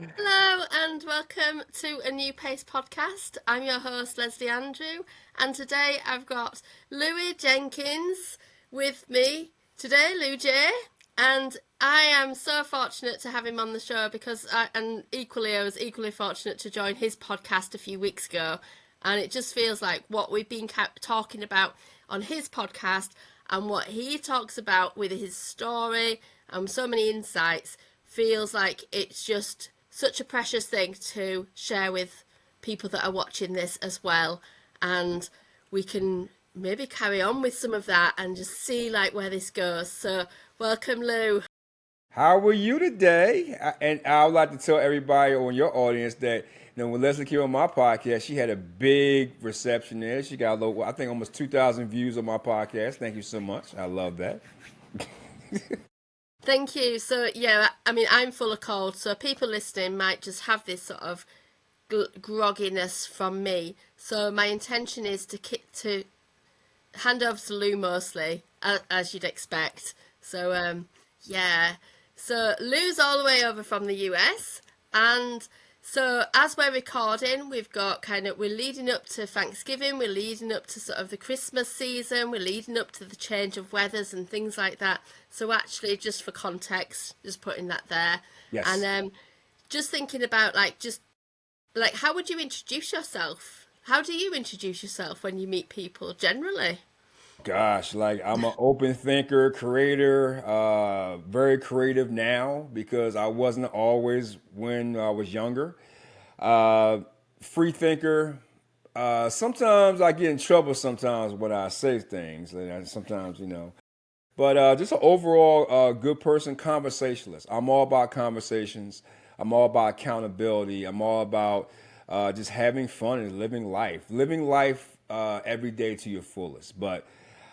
Hello and welcome to a New Pace podcast. I'm your host, Lesley Andrew, and today I've got Louis Jenkins with me today, Lou J. And I am so fortunate to have him on the show because I was equally fortunate to join his podcast a few weeks ago. And it just feels like what we've been talking about on his podcast and what he talks about with his story and so many insights feels like it's just such a precious thing to share with people that are watching this as well. And we can maybe carry on with some of that and just see like where this goes. So welcome, Lou. How are you today? And I would like to tell everybody on your audience that when Lesley came on my podcast, she had a big reception there. She got I think almost 2,000 views on my podcast. Thank you so much. I love that. Thank you. So yeah, I mean, I'm full of cold, so people listening might just have this sort of grogginess from me. So my intention is to hand over to Lou mostly, as you'd expect. So yeah. So Lou's all the way over from the US, and so as we're recording, we're leading up to Thanksgiving, we're leading up to sort of the Christmas season, we're leading up to the change of weathers and things like that. So actually, just for context, just putting that there, and Yes. just thinking about like how would you introduce yourself? How do you introduce yourself when you meet people generally? Gosh, like I'm an open thinker, creator, very creative now because I wasn't always when I was younger. Uh, Free thinker. Sometimes I get in trouble sometimes when I say things. Sometimes. But just an overall good person, conversationalist. I'm all about conversations. I'm all about accountability. I'm all about just having fun and living life every day to your fullest. But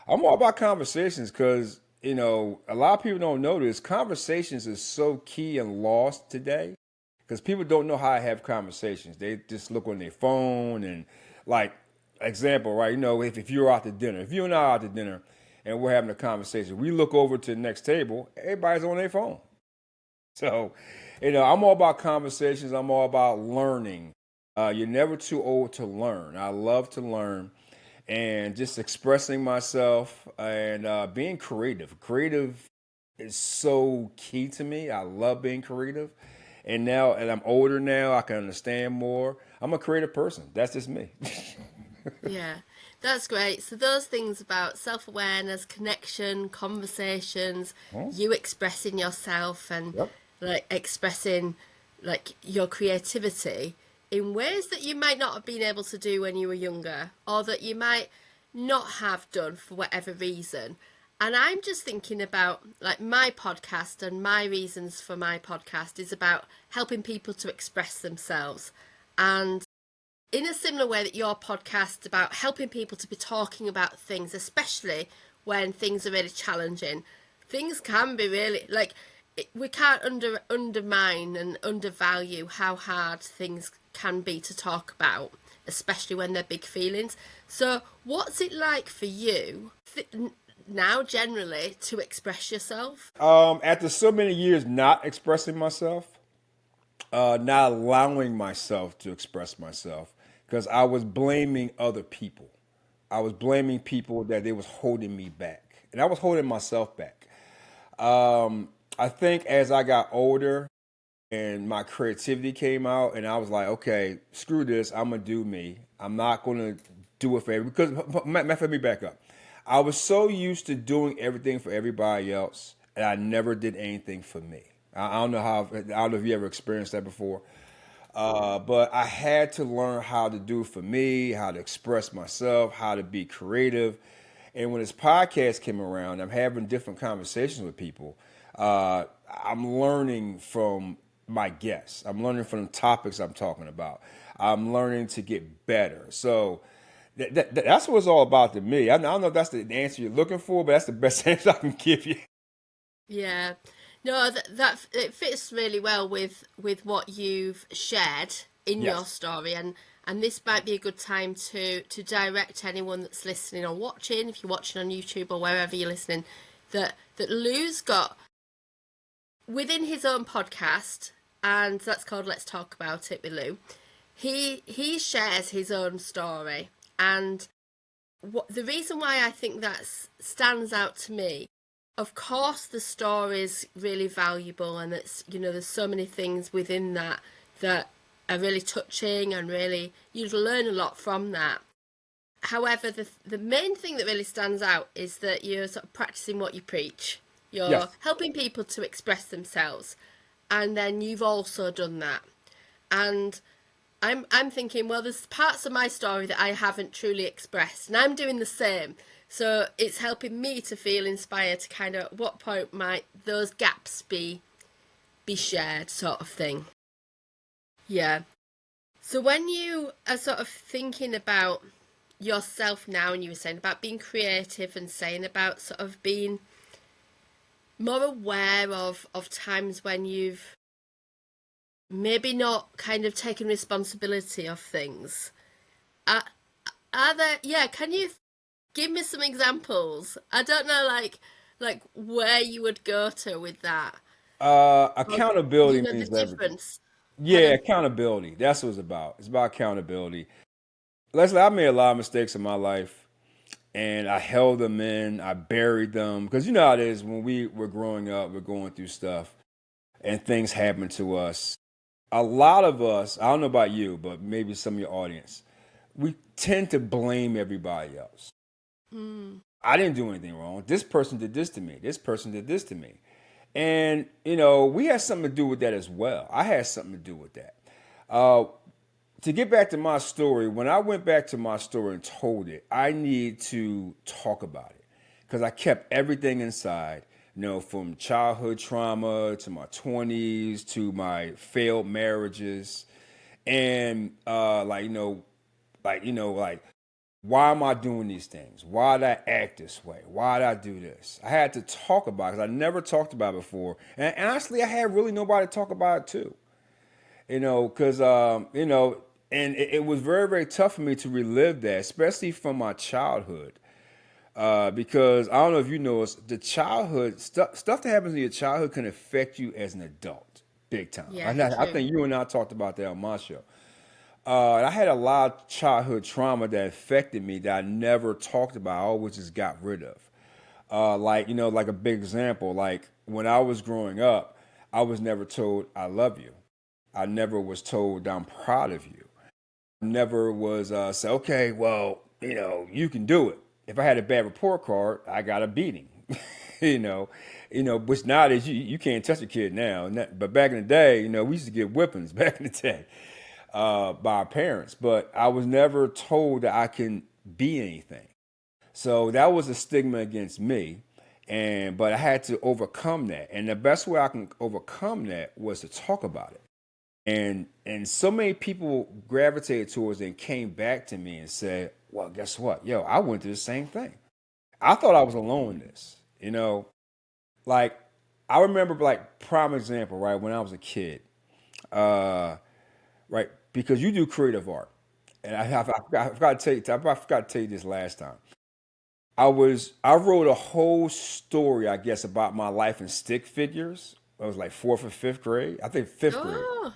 I'm all about conversations because a lot of people don't know this. Conversations is so key and lost today because people don't know how to have conversations. They just look on their phone and like example, right? If you're out to dinner, if you and I are out to dinner and we're having a conversation, we look over to the next table, everybody's on their phone. So, I'm all about conversations. I'm all about learning. You're never too old to learn. I love to learn and just expressing myself and being creative. Creative is so key to me. I love being creative. And I'm older now, I can understand more. I'm a creative person. That's just me. Yeah, that's great. So those things about self-awareness, connection, conversations, Huh? you expressing yourself and Yep. like expressing like your creativity in ways that you might not have been able to do when you were younger or that you might not have done for whatever reason. And I'm just thinking about like my podcast, and my reasons for my podcast is about helping people to express themselves. And in a similar way that your podcast about helping people to be talking about things, especially when things are really challenging, things can be really like we can't undermine and undervalue how hard things can be to talk about, especially when they're big feelings. So, what's it like for you now, generally, to express yourself? After so many years not expressing myself, not allowing myself to express myself, because I was blaming other people. I was blaming people that they was holding me back, and I was holding myself back. I think as I got older and my creativity came out, and I was like, okay, screw this. I'm gonna do me. I'm not gonna do it for everybody. Because let me back up. I was so used to doing everything for everybody else, and I never did anything for me. I don't know how. I don't know if you ever experienced that before. But I had to learn how to do for me, how to express myself, how to be creative. And when this podcast came around, I'm having different conversations with people. I'm learning from my guests. I'm learning from the topics I'm talking about. I'm learning to get better. So that's what it's all about to me. I don't know if that's the answer you're looking for, but that's the best answer I can give you. Yeah. No, that it fits really well with what you've shared in your Yes. story, and this might be a good time to direct anyone that's listening or watching, if you're watching on YouTube or wherever you're listening, that Lou's got within his own podcast and that's called Let's Talk About It with Lou. He shares his own story, and the reason why I think that stands out to me, of course, the story is really valuable, and it's, there's so many things within that that are really touching, and really you'd learn a lot from that. However, the main thing that really stands out is that you're sort of practicing what you preach. You're Yes. helping people to express themselves, and then you've also done that. And I'm thinking, well, there's parts of my story that I haven't truly expressed, and I'm doing the same. So it's helping me to feel inspired to kind of, at what point might those gaps be shared, sort of thing. Yeah. So when you are sort of thinking about yourself now, and you were saying about being creative and saying about sort of being more aware of times when you've maybe not kind of taken responsibility of things. Are, are there, yeah, can you give me some examples? I don't know, like where you would go to with that. Or, Accountability the means everything. difference. Yeah, Pardon? accountability. That's what it's about. It's about accountability. Leslie, I made a lot of mistakes in my life, and I held them in. I buried them because you know how it is when we were growing up. We're going through stuff, and things happen to us. A lot of us, I don't know about you, but maybe some of your audience, we tend to blame everybody else. Mm, I didn't do anything wrong. This person did this to me. This person did this to me. And, we had something to do with that as well. I had something to do with that. Uh, to get back to my story, when I went back to my story and told it, I need to talk about it because I kept everything inside, from childhood trauma to my 20s to my failed marriages. And, like, why am I doing these things? Why did I act this way? Why did I do this? I had to talk about it because I never talked about it before. And honestly, I had really nobody to talk about it to, because, and it was very, very tough for me to relive that, especially from my childhood. Because I don't know if you know, the childhood stuff that happens in your childhood can affect you as an adult, big time. yeah, I true. think you and I talked about that on my show. I had a lot of childhood trauma that affected me that I never talked about. I always just got rid of. Like a big example, like when I was growing up, I was never told I love you. I never was told I'm proud of you. Never was say, okay, well, you can do it. If I had a bad report card, I got a beating. you know, which nowadays you can't touch a kid now. But back in the day, we used to get whippings back in the day by our parents. But I was never told that I can be anything. So that was a stigma against me. But I had to overcome that. And the best way I can overcome that was to talk about it. And so many people gravitated towards it and came back to me and said, well, guess what? Yo, I went through the same thing. I thought I was alone in this. Like I remember like prime example, right, when I was a kid. Uh right, because you do creative art. And I forgot to tell you, I forgot to tell you this last time. I wrote a whole story, I guess, about my life in stick figures. I was like fourth or fifth grade. I think fifth grade. Oh,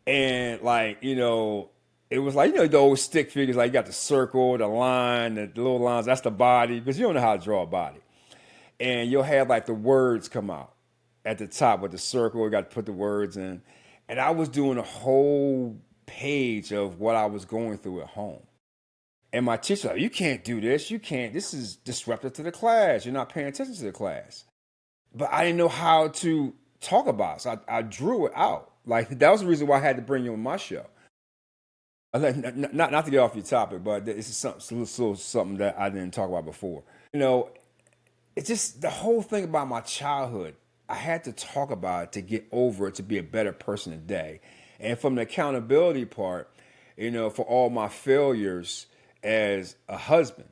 And like, it was like, the old stick figures, like you got the circle, the line, the little lines, that's the body, because you don't know how to draw a body. And you'll have like the words come out at the top with the circle, you got to put the words in. And I was doing a whole page of what I was going through at home. And my teacher, like, you can't do this. You can't. This is disruptive to the class. You're not paying attention to the class. But I didn't know how to talk about it. So I drew it out. Like, that was the reason why I had to bring you on my show. Not to get off your topic, but this is something that I didn't talk about before. You know, it's just the whole thing about my childhood. I had to talk about it to get over it, to be a better person today. And from the accountability part, for all my failures as a husband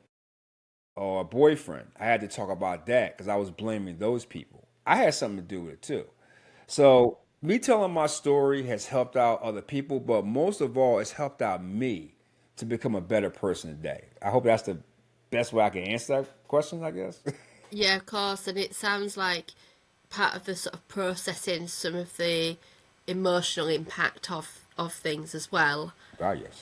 or a boyfriend, I had to talk about that because I was blaming those people. I had something to do with it too. So me telling my story has helped out other people, but most of all, it's helped out me to become a better person today. I hope that's the best way I can answer that question, I guess. yeah, of course. And it sounds like part of the sort of processing some of the emotional impact of things as well. Ah, yes.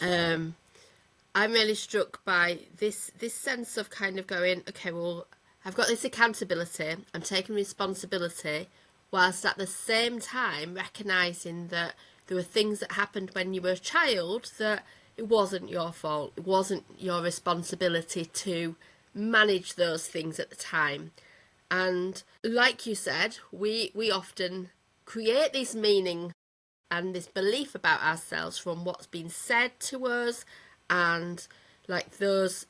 I'm really struck by this sense of kind of going, okay, well, I've got this accountability, I'm taking responsibility, whilst at the same time recognising that there were things that happened when you were a child that it wasn't your fault, it wasn't your responsibility to manage those things at the time. And like you said, we often create this meaning and this belief about ourselves from what's been said to us, and like those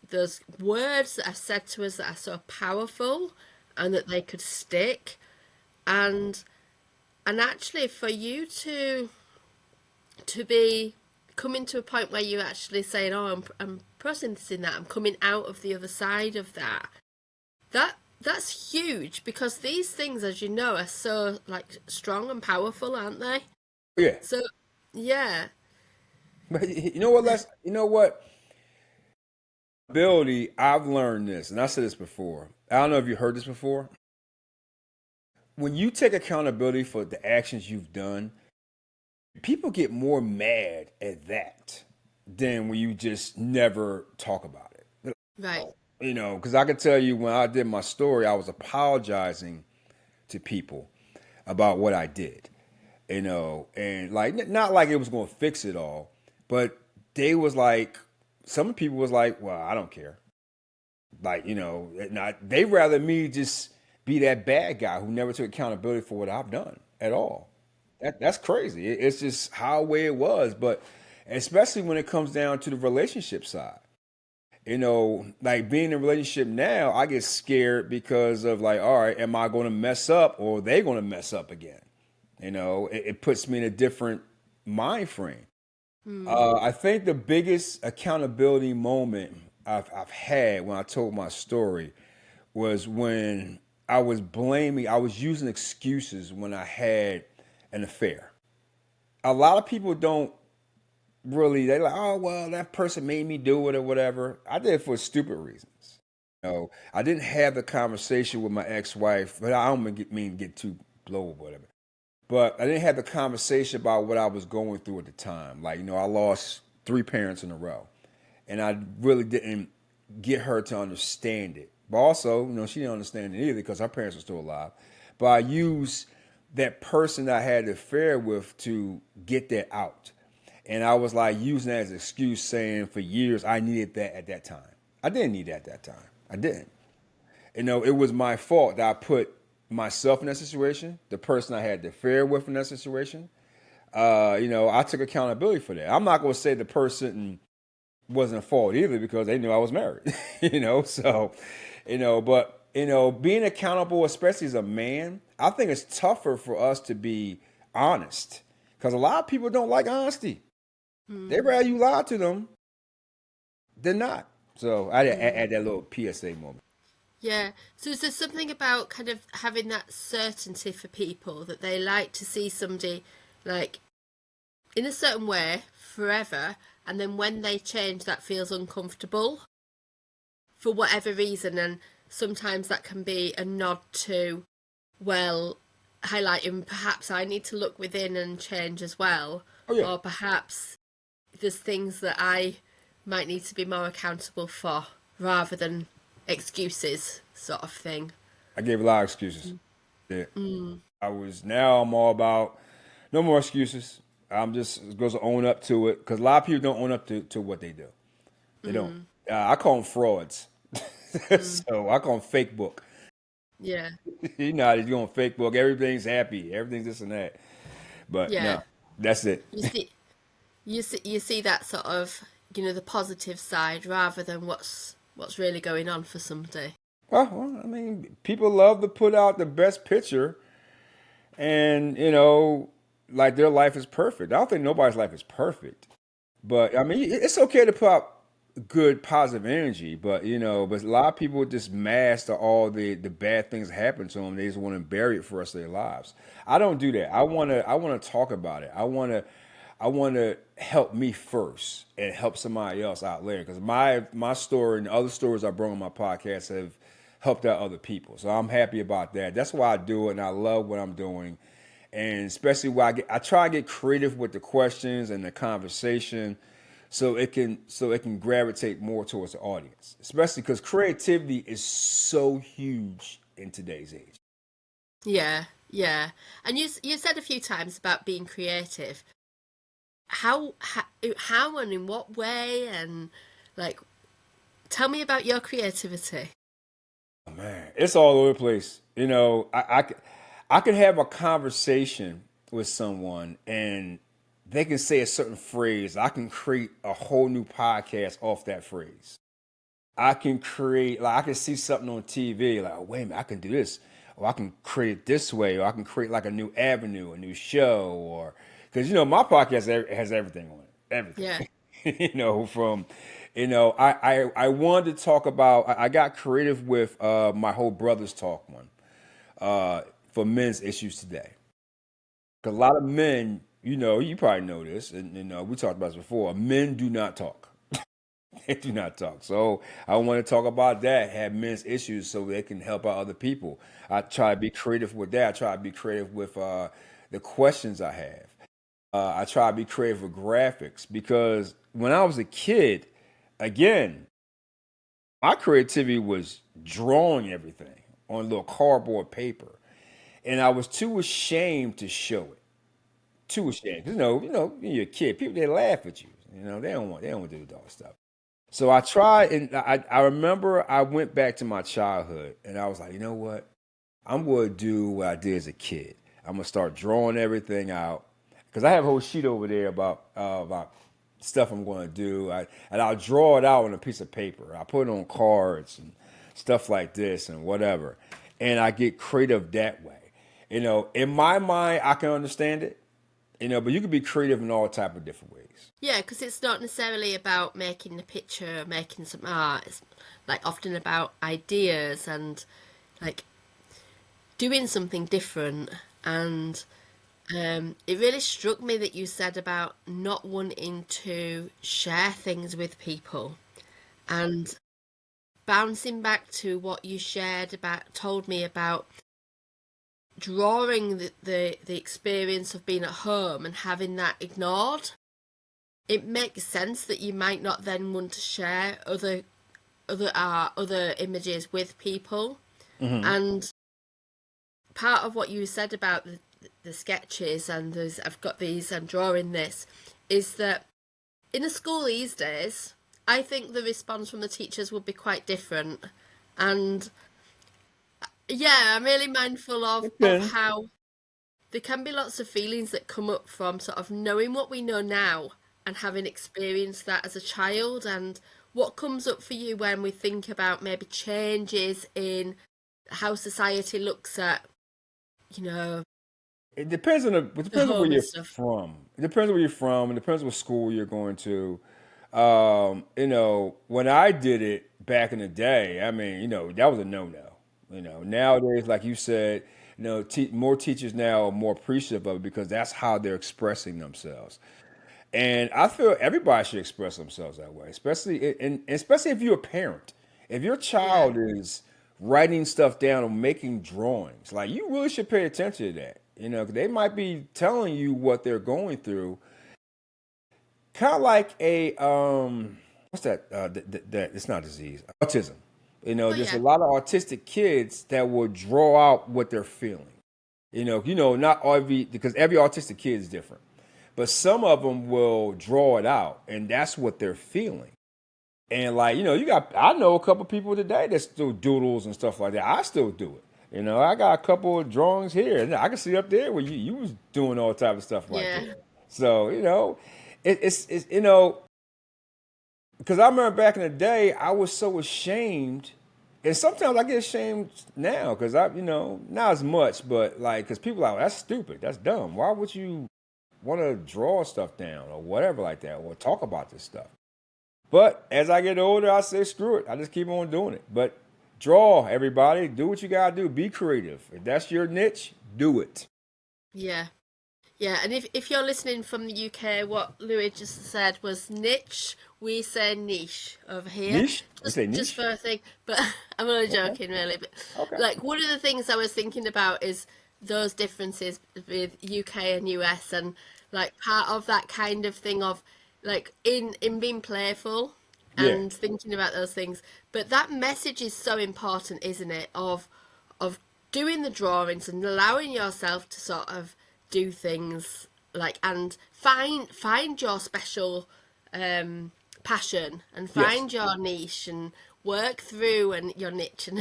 words that are said to us that are so powerful and that they could stick. And and actually for you to be coming to a point where you're actually saying, oh, I'm processing that, I'm coming out of the other side of that, that's huge, because these things, as you know, are so like strong and powerful, aren't they? Yeah. So yeah. But you know what, Les? You know what? Ability, I've learned this, and I said this before. I don't know if you heard this before. When you take accountability for the actions you've done, people get more mad at that than when you just never talk about it. Right. You know, because I can tell you when I did my story, I was apologizing to people about what I did, you know, and like not like it was going to fix it all, but they was like, some people was like, well, I don't care. Like, you know, not, they rather me just be that bad guy who never took accountability for what I've done at all. That's crazy. It's just how way it was. But especially when it comes down to the relationship side, you know, like being in a relationship now, I get scared because of like, all right, am I going to mess up or are they going to mess up again? You know, it puts me in a different mind frame. I think the biggest accountability moment I've had when I told my story was when I was using excuses when I had an affair. A lot of people don't really, they like, oh, well, that person made me do it or whatever. I did it for stupid reasons. You know, I didn't have the conversation with my ex-wife, but I don't mean get too low or whatever. But I didn't have the conversation about what I was going through at the time. Like, you know, I lost three parents in a row. And I really didn't get her to understand it. But also, you know, she didn't understand it either because her parents were still alive. But I used that person that I had the affair with to get that out. And I was like using that as an excuse, saying for years I needed that at that time. I didn't need that at that time. I didn't. You know, it was my fault that I put myself in that situation, the person I had the affair with in that situation. You know, I took accountability for that. I'm not going to say the person wasn't a fault either because they knew I was married, you know, so, you know, but, you know, being accountable, especially as a man, I think it's tougher for us to be honest because a lot of people don't like honesty. They Mm, rather you lie to them than not. So I mm. add that little PSA moment. Yeah. So is there something about kind of having that certainty for people that they like to see somebody like in a certain way forever, and then when they change, that feels uncomfortable for whatever reason, and sometimes that can be a nod to, well, highlighting perhaps I need to look within and change as well, Oh, yeah. or perhaps there's things that I might need to be more accountable for rather than excuses, sort of thing. I gave a lot of excuses. Yeah. I'm all about no more excuses. I'm just going to own up to it because a lot of people don't own up to what they do. They don't. Mm, I call them frauds. mm, So I call them fake book. yeah, You know how they do on fake book. Everything's happy. Everything's this and that. But yeah. no, that's it. You see, you see that sort of, the positive side rather than what's really going on for somebody. Well, I mean, people love to put out the best picture and, you know, like their life is perfect. I don't think nobody's life is perfect. But I mean, it's okay to put out good positive energy, but you know, but a lot of people just master all the bad things that happen to them. They just want to bury it for the rest of their lives. I don't do that. I want to talk about it. I want to help me first and help somebody else out later because my story and the other stories I bring on my podcast have helped out other people. So I'm happy about that. That's why I do it, and I love what I'm doing. And especially where I try to get creative with the questions and the conversation, so it can gravitate more towards the audience. Especially because creativity is so huge in today's age. Yeah, yeah. And you said a few times about being creative. How and in what way, and like, tell me about your creativity. Man, it's all over the place. I could have a conversation with someone and they can say a certain phrase. I can create a whole new podcast off that phrase. I can create, like, I can see something on TV, like, oh, wait a minute, I can do this. Or I can create it this way. Or I can create like a new avenue, a new show. Or, because, my podcast has everything on it. Yeah. Everything. From, I wanted to talk about, I got creative with my whole Brothers Talk one for men's issues today. 'Cause a lot of men, you probably know this, and we talked about this before. Men do not talk. They do not talk. So I want to talk about that. Have men's issues so they can help out other people. I try to be creative with that. I try to be creative with the questions I have. I try to be creative with graphics because when I was a kid, again, my creativity was drawing everything on a little cardboard paper, and I was too ashamed to show it. Too ashamed. 'Cause, when you're a kid, people they laugh at you. They don't want to do all that stuff. So I tried, and I remember I went back to my childhood, and I was like, you know what? I'm going to do what I did as a kid. I'm going to start drawing everything out because I have a whole sheet over there about stuff I'm going to do. And I'll draw it out on a piece of paper. I put it on cards and stuff like this and whatever. And I get creative that way. In my mind, I can understand it. But you can be creative in all type of different ways. Yeah, because it's not necessarily about making a picture or making some art. It's like often about ideas and like doing something different. And it really struck me that you said about not wanting to share things with people. And bouncing back to what you told me about drawing the experience of being at home and having that ignored, it makes sense that you might not then want to share other images with people. Hmm. And part of what you said about the sketches and those I've got these, I'm drawing this, is that in a school these days, I think the response from the teachers would be quite different. And yeah, I'm really mindful of Depends. how there can be lots of feelings that come up from sort of knowing what we know now and having experienced that as a child, and what comes up for you when we think about maybe changes in how society looks at, you know, It the depends on where home and you're stuff. from. It depends on where you're from. It depends what school you're going to. When I did it back in the day, I mean, that was a no-no. Nowadays, like you said, more teachers now are more appreciative of it because that's how they're expressing themselves. And I feel everybody should express themselves that way, and especially if you're a parent. If your Yeah, child is writing stuff down or making drawings, like you really should pay attention to that. 'Cause they might be telling you what they're going through, kind of like a what's that? That it's not disease, autism. but There's a yeah, lot of autistic kids that will draw out what they're feeling. Not every because every autistic kid is different, but some of them will draw it out, and that's what they're feeling. And like I know a couple people today that still doodles and stuff like that. I still do it. I got a couple of drawings here, and I can see up there where you was doing all type of stuff right yeah, there. So it's because I remember back in the day, I was so ashamed, and sometimes I get ashamed now because not as much, but like because people are like, that's stupid, that's dumb. Why would you want to draw stuff down or whatever like that, or talk about this stuff? But as I get older, I say screw it. I just keep on doing it. But draw, everybody, do what you gotta do. Be creative. If that's your niche, do it. yeah. Yeah, and if you're listening from the UK, what Louis just said was niche. We say niche over here, Niche? You say just niche? for a thing. But I'm only Okay. joking, really. But Okay. like one of the things I was thinking about is those differences with UK and US, and like part of that kind of thing of like in being playful Yeah. and thinking about those things. But that message is so important, isn't it? Of doing the drawings and allowing yourself to sort of do things like and find your special passion and Yes. find your niche and work through and your niche and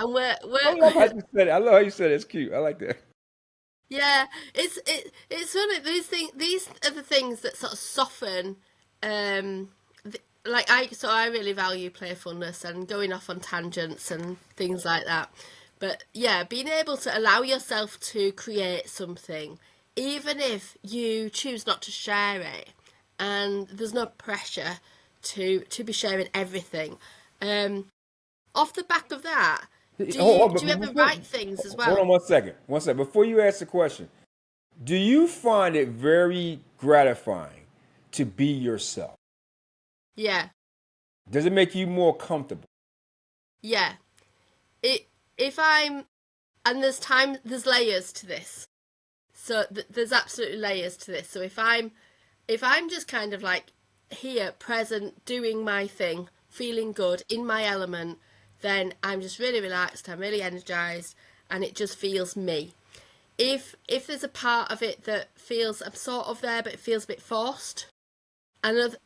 and I love how work. you said it. I love how you said it. It's cute. I like that. Yeah, it's one of these things. These are the things that sort of soften. Like I really value playfulness and going off on tangents and things like that. But yeah, being able to allow yourself to create something, even if you choose not to share it, and there's no pressure to be sharing everything. Um, Off the back of that, do you ever write things as Hold well? on 1 second. 1 second. Before you ask the question, do you find it very gratifying to be yourself? Yeah, Does it make you more comfortable? yeah. It if I'm and there's layers to this. So there's absolutely layers to this. So if I'm just kind of like here, present, doing my thing, feeling good in my element, then I'm just really relaxed. I'm really energized, and it just feels me. If there's a part of it that feels I'm sort of there, but it feels a bit forced, and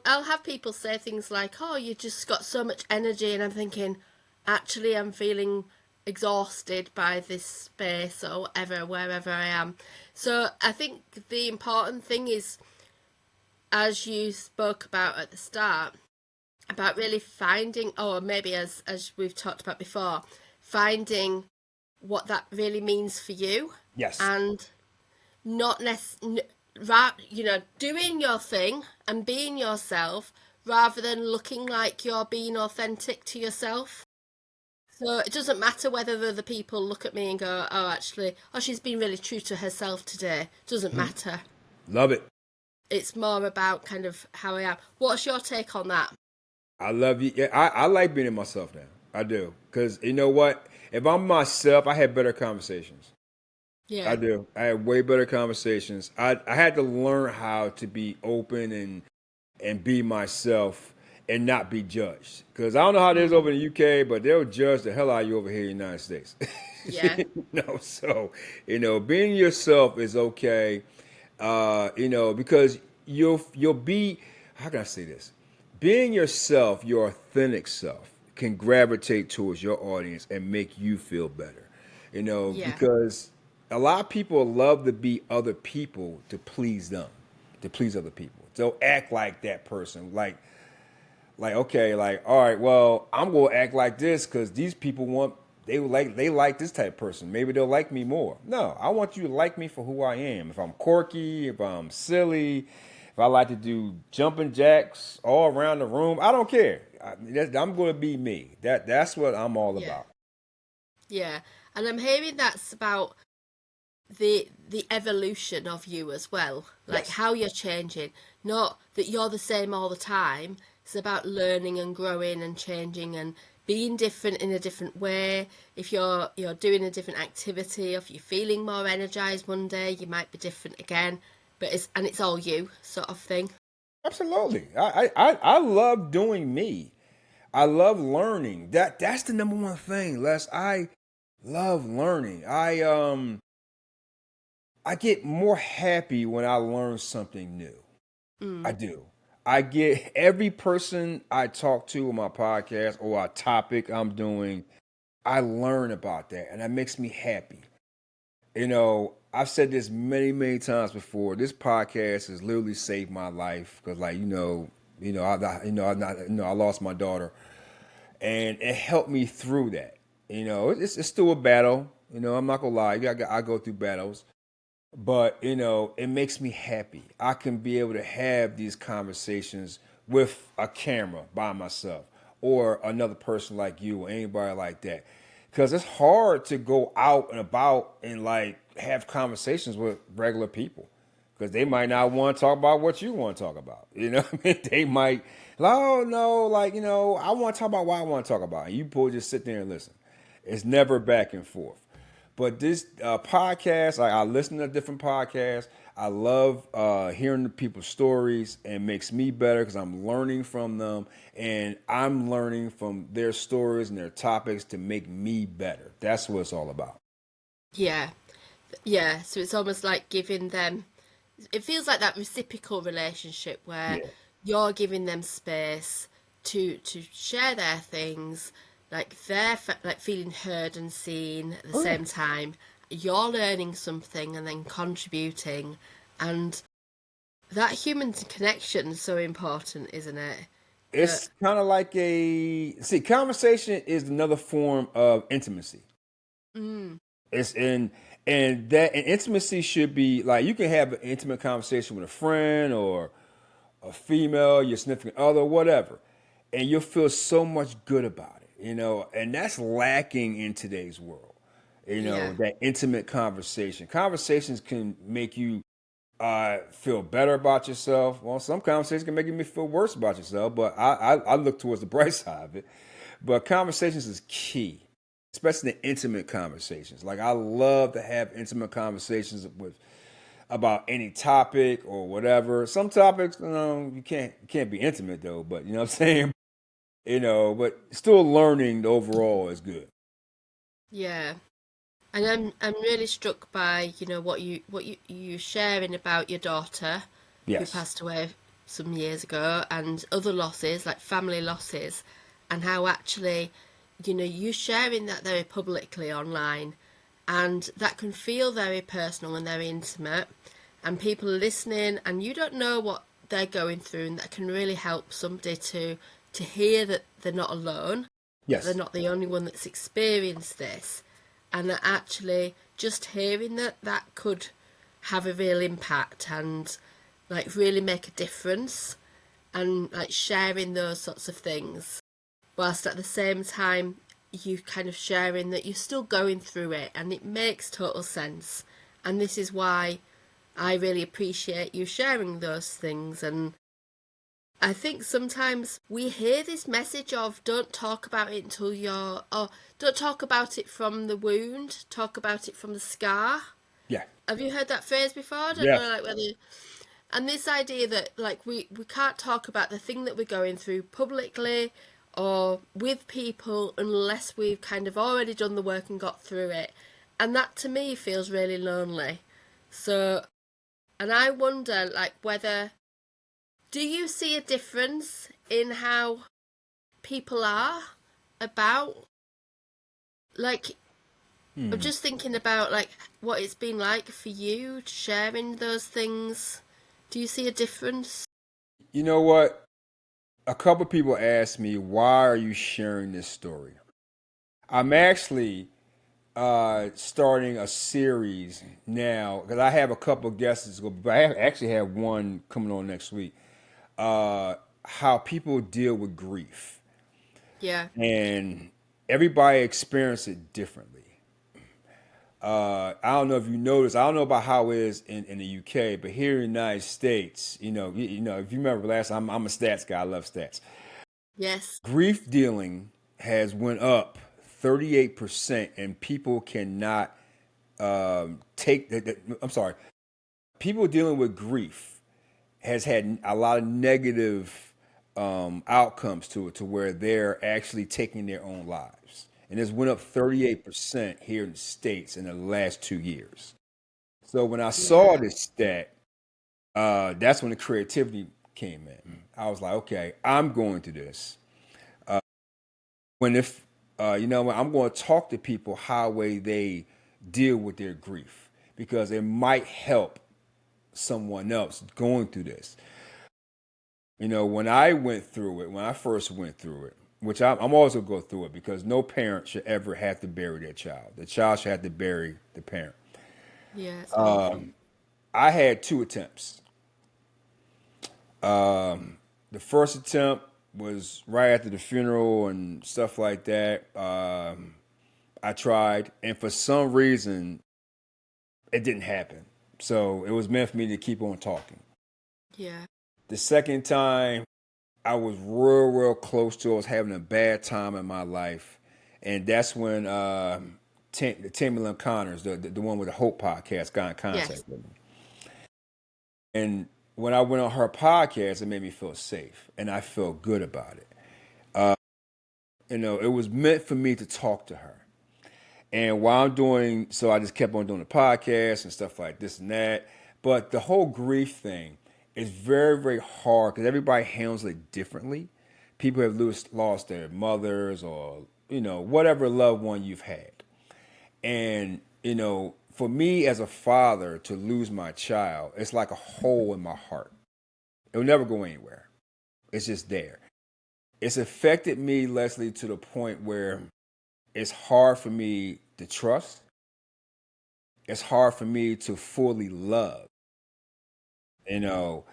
I'll have people say things like, "Oh, you just got so much energy," and I'm thinking, actually, I'm feeling exhausted by this space or whatever, wherever I am. So I think the important thing is, as you spoke about at the start, about really finding, or maybe as we've talked about before, finding what that really means for you, Yes. and not necessarily, doing your thing and being yourself rather than looking like you're being authentic to yourself. So it doesn't matter whether the other people look at me and go, oh, actually, oh, she's been really true to herself today. Doesn't matter. Love it. It's more about kind of how I am. What's your take on that? I love you. Yeah, I like being myself now. I do. Because you know what? If I'm myself, I have better conversations. I Yeah. do. I have way better conversations. I had to learn how to be open and be myself and not be judged. Because I don't know how it is over Mm, in the UK, but they'll judge the hell out of you over here in the United States. yeah. So being yourself is okay. Because you'll be, how can I say this? Being yourself, your authentic self, can gravitate towards your audience and make you feel better. Yeah. Because a lot of people love to be other people to please them, to please other people. They'll act like that person, like okay, like all right, well, I'm gonna act like this because these people they like this type of person. Maybe they'll like me more. No, I want you to like me for who I am. If I'm quirky, if I'm silly, if I like to do jumping jacks all around the room, I don't care. I'm going to be me. That's what I'm all Yeah. about. Yeah. And I'm hearing that's about the evolution of you as well, like Yes. how you're changing, not that you're the same all the time. It's about learning and growing and changing and being different in a different way. If you're doing a different activity, if you're feeling more energized one day, you might be different again, but it's all you sort of thing. Absolutely. I love doing me. I love learning. That's the number one thing, Les. I love learning. I get more happy when I learn something new. I Mm, do. I get every person I talk to on my podcast or a topic I'm doing, I learn about that and that makes me happy. I've said this many, many times before. This podcast has literally saved my life because, like, I lost my daughter, and it helped me through that. It's still a battle. I'm not gonna lie. I go through battles, but it makes me happy. I can be able to have these conversations with a camera by myself or another person like you or anybody like that, because it's hard to go out and about and like have conversations with regular people because they might not want to talk about what you want to talk about. What I mean? They might, oh no, like, I want to talk about what I want to talk about, and you both just sit there and listen. It's never back and forth. But this podcast, I listen to different podcasts. I love hearing the people's stories, and it makes me better because I'm learning from them, and I'm learning from their stories and their topics to make me better. That's what it's all about. Yeah. Yeah. So it's almost like giving them, it feels like that reciprocal relationship where Yeah. you're giving them space to share their things, like they're like feeling heard and seen at the Oh yeah. same time. You're learning something and then contributing, and that human connection is so important, isn't it? That It's kind of like conversation is another form of intimacy. mm, It's in and intimacy should be like you can have an intimate conversation with a friend or a female, your significant other, whatever, and you'll feel so much good about it, and that's lacking in today's world. yeah, That intimate conversation. Conversations can make you feel better about yourself. Well, some conversations can make you feel worse about yourself, but I look towards the bright side of it. But conversations is key, especially the intimate conversations. Like I love to have intimate conversations with about any topic or whatever. Some topics, you can't be intimate though, but you know what I'm saying? But still learning the overall is good. yeah. And I'm really struck by, what you sharing about your daughter who Yes. passed away some years ago, and other losses like family losses, and how actually, you sharing that very publicly online, and that can feel very personal and very intimate, and people are listening, and you don't know what they're going through, and that can really help somebody to hear that they're not alone, that they're Yes. not the only one that's experienced this, and that actually just hearing that could have a real impact and like really make a difference, and like sharing those sorts of things whilst at the same time you kind of sharing that you're still going through it, and it makes total sense. And this is why I really appreciate you sharing those things. And I think sometimes we hear this message of don't talk about it until or don't talk about it from the wound, talk about it from the scar. Yeah. Have you heard that phrase before? I don't know, Yes. like whether. And this idea that like we can't talk about the thing that we're going through publicly or with people unless we've kind of already done the work and got through it. And that to me feels really lonely. So, and I wonder like whether, do you see a difference in how people are about, like, I'm Hmm. just thinking about like what it's been like for you sharing those things. Do you see a difference? You know what? A couple people asked me, why are you sharing this story? I'm actually starting a series now because I have a couple of guests, but actually have one coming on next week. How people deal with grief, Yeah. and everybody experience it differently. I don't know if you noticed. I don't know about how it is in the UK, but here in the United States, if you remember last time, I'm a stats guy. I love stats. Yes. Grief dealing has went up 38%, and people cannot take. I'm sorry. People dealing with grief has had a lot of negative outcomes to it, to where they're actually taking their own lives, and it's went up 38% here in the states in the last 2 years. So when I saw Yeah. this stat, that's when the creativity came in. I was like, okay, I'm going to this. When if I'm going to talk to people how way they deal with their grief, because it might help someone else going through this. When I went through it, when I first went through it, which I'm always going to go through it, because no parent should ever have to bury their child. The child should have to bury the parent. Yeah, it's awful. I had two attempts. The first attempt was right after the funeral and stuff like that. I tried, and for some reason, it didn't happen. So it was meant for me to keep on talking. Yeah. The second time, I was real, real close to. I was having a bad time in my life, and that's when Tammy Lynn Connors, the one with the Hope podcast, got in contact Yes. with me. And when I went on her podcast, it made me feel safe, and I felt good about it. It was meant for me to talk to her. And while I'm doing so, I just kept on doing the podcast and stuff like this and that. But the whole grief thing is very, very hard because everybody handles it differently. People have lost their mothers or, whatever loved one you've had. And, for me as a father to lose my child, it's like a hole in my heart. It'll never go anywhere. It's just there. It's affected me, Lesley, to the point where it's hard for me to trust. It's hard for me to fully love, you know.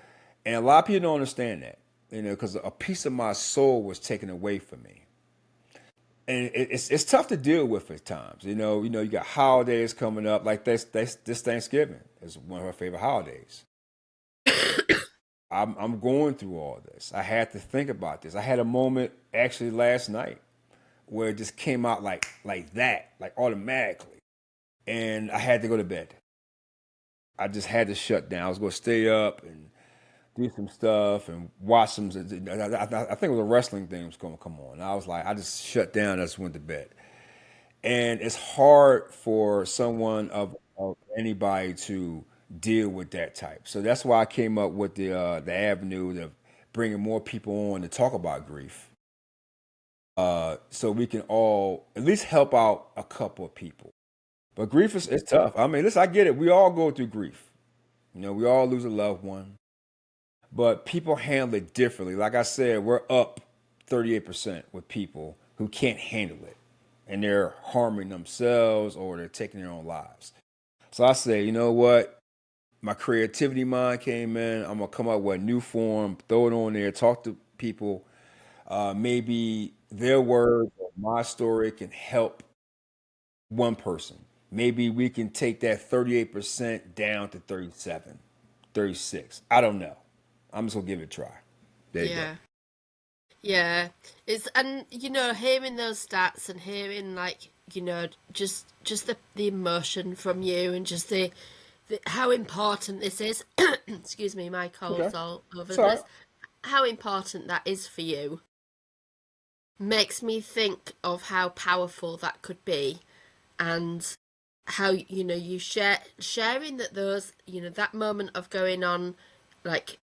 And a lot of people don't understand that, because a piece of my soul was taken away from me. And it's tough to deal with at times. You got holidays coming up like this Thanksgiving is one of her favorite holidays. I'm going through all this. I had to think about this. I had a moment actually last night where it just came out like that, like automatically, and I had to go to bed. I just had to shut down. I was going to stay up and do some stuff and watch some. I think it was a wrestling thing that was going to come on. I was like, I just shut down. I just went to bed. And it's hard for someone of anybody to deal with that type. So that's why I came up with the avenue of bringing more people on to talk about grief. So we can all at least help out a couple of people. But grief is it's tough. I mean, listen, I get it. We all go through grief. We all lose a loved one, but people handle it differently. Like I said, we're up 38% with people who can't handle it and they're harming themselves or they're taking their own lives. So I say, you know what? My creativity mind came in. I'm going to come up with a new form, throw it on there, talk to people. Maybe their words or my story can help one person. Maybe we can take that 38% down to 37, 36. I don't know. I'm just gonna give it a try. There you go. Yeah. Yeah. It's and hearing those stats and hearing like, just the emotion from you and just the how important this is. Excuse me, my Okay. cold's all over It's the all right. place. How important that is for you makes me think of how powerful that could be and how you sharing that those that moment of going on like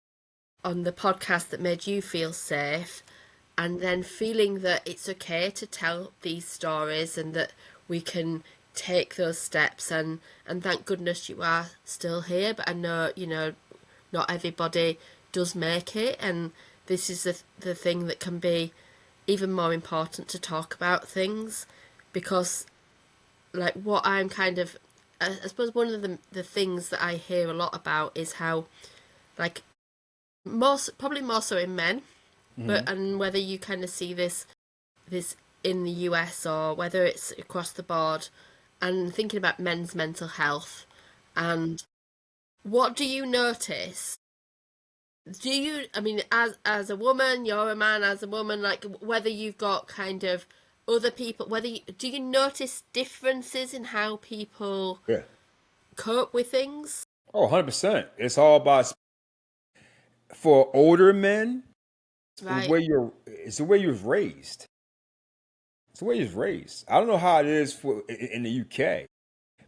on the podcast that made you feel safe and then feeling that it's okay to tell these stories and that we can take those steps and thank goodness you are still here, but I know not everybody does make it, and this is the thing that can be even more important to talk about things because like what I'm kind of I suppose one of the things that I hear a lot about is how like most probably more so in men, Hmm. but and whether you kind of see this in the US or whether it's across the board, and thinking about men's mental health and what do you notice? Do you, I mean, as a woman, you're a man, as a woman, like whether you've got kind of other people, do you notice differences in how people Yeah. cope with things? Oh, 100%. It's all about for older men. Right. It's the way you was raised. It's the way you was raised. I don't know how it is in the UK,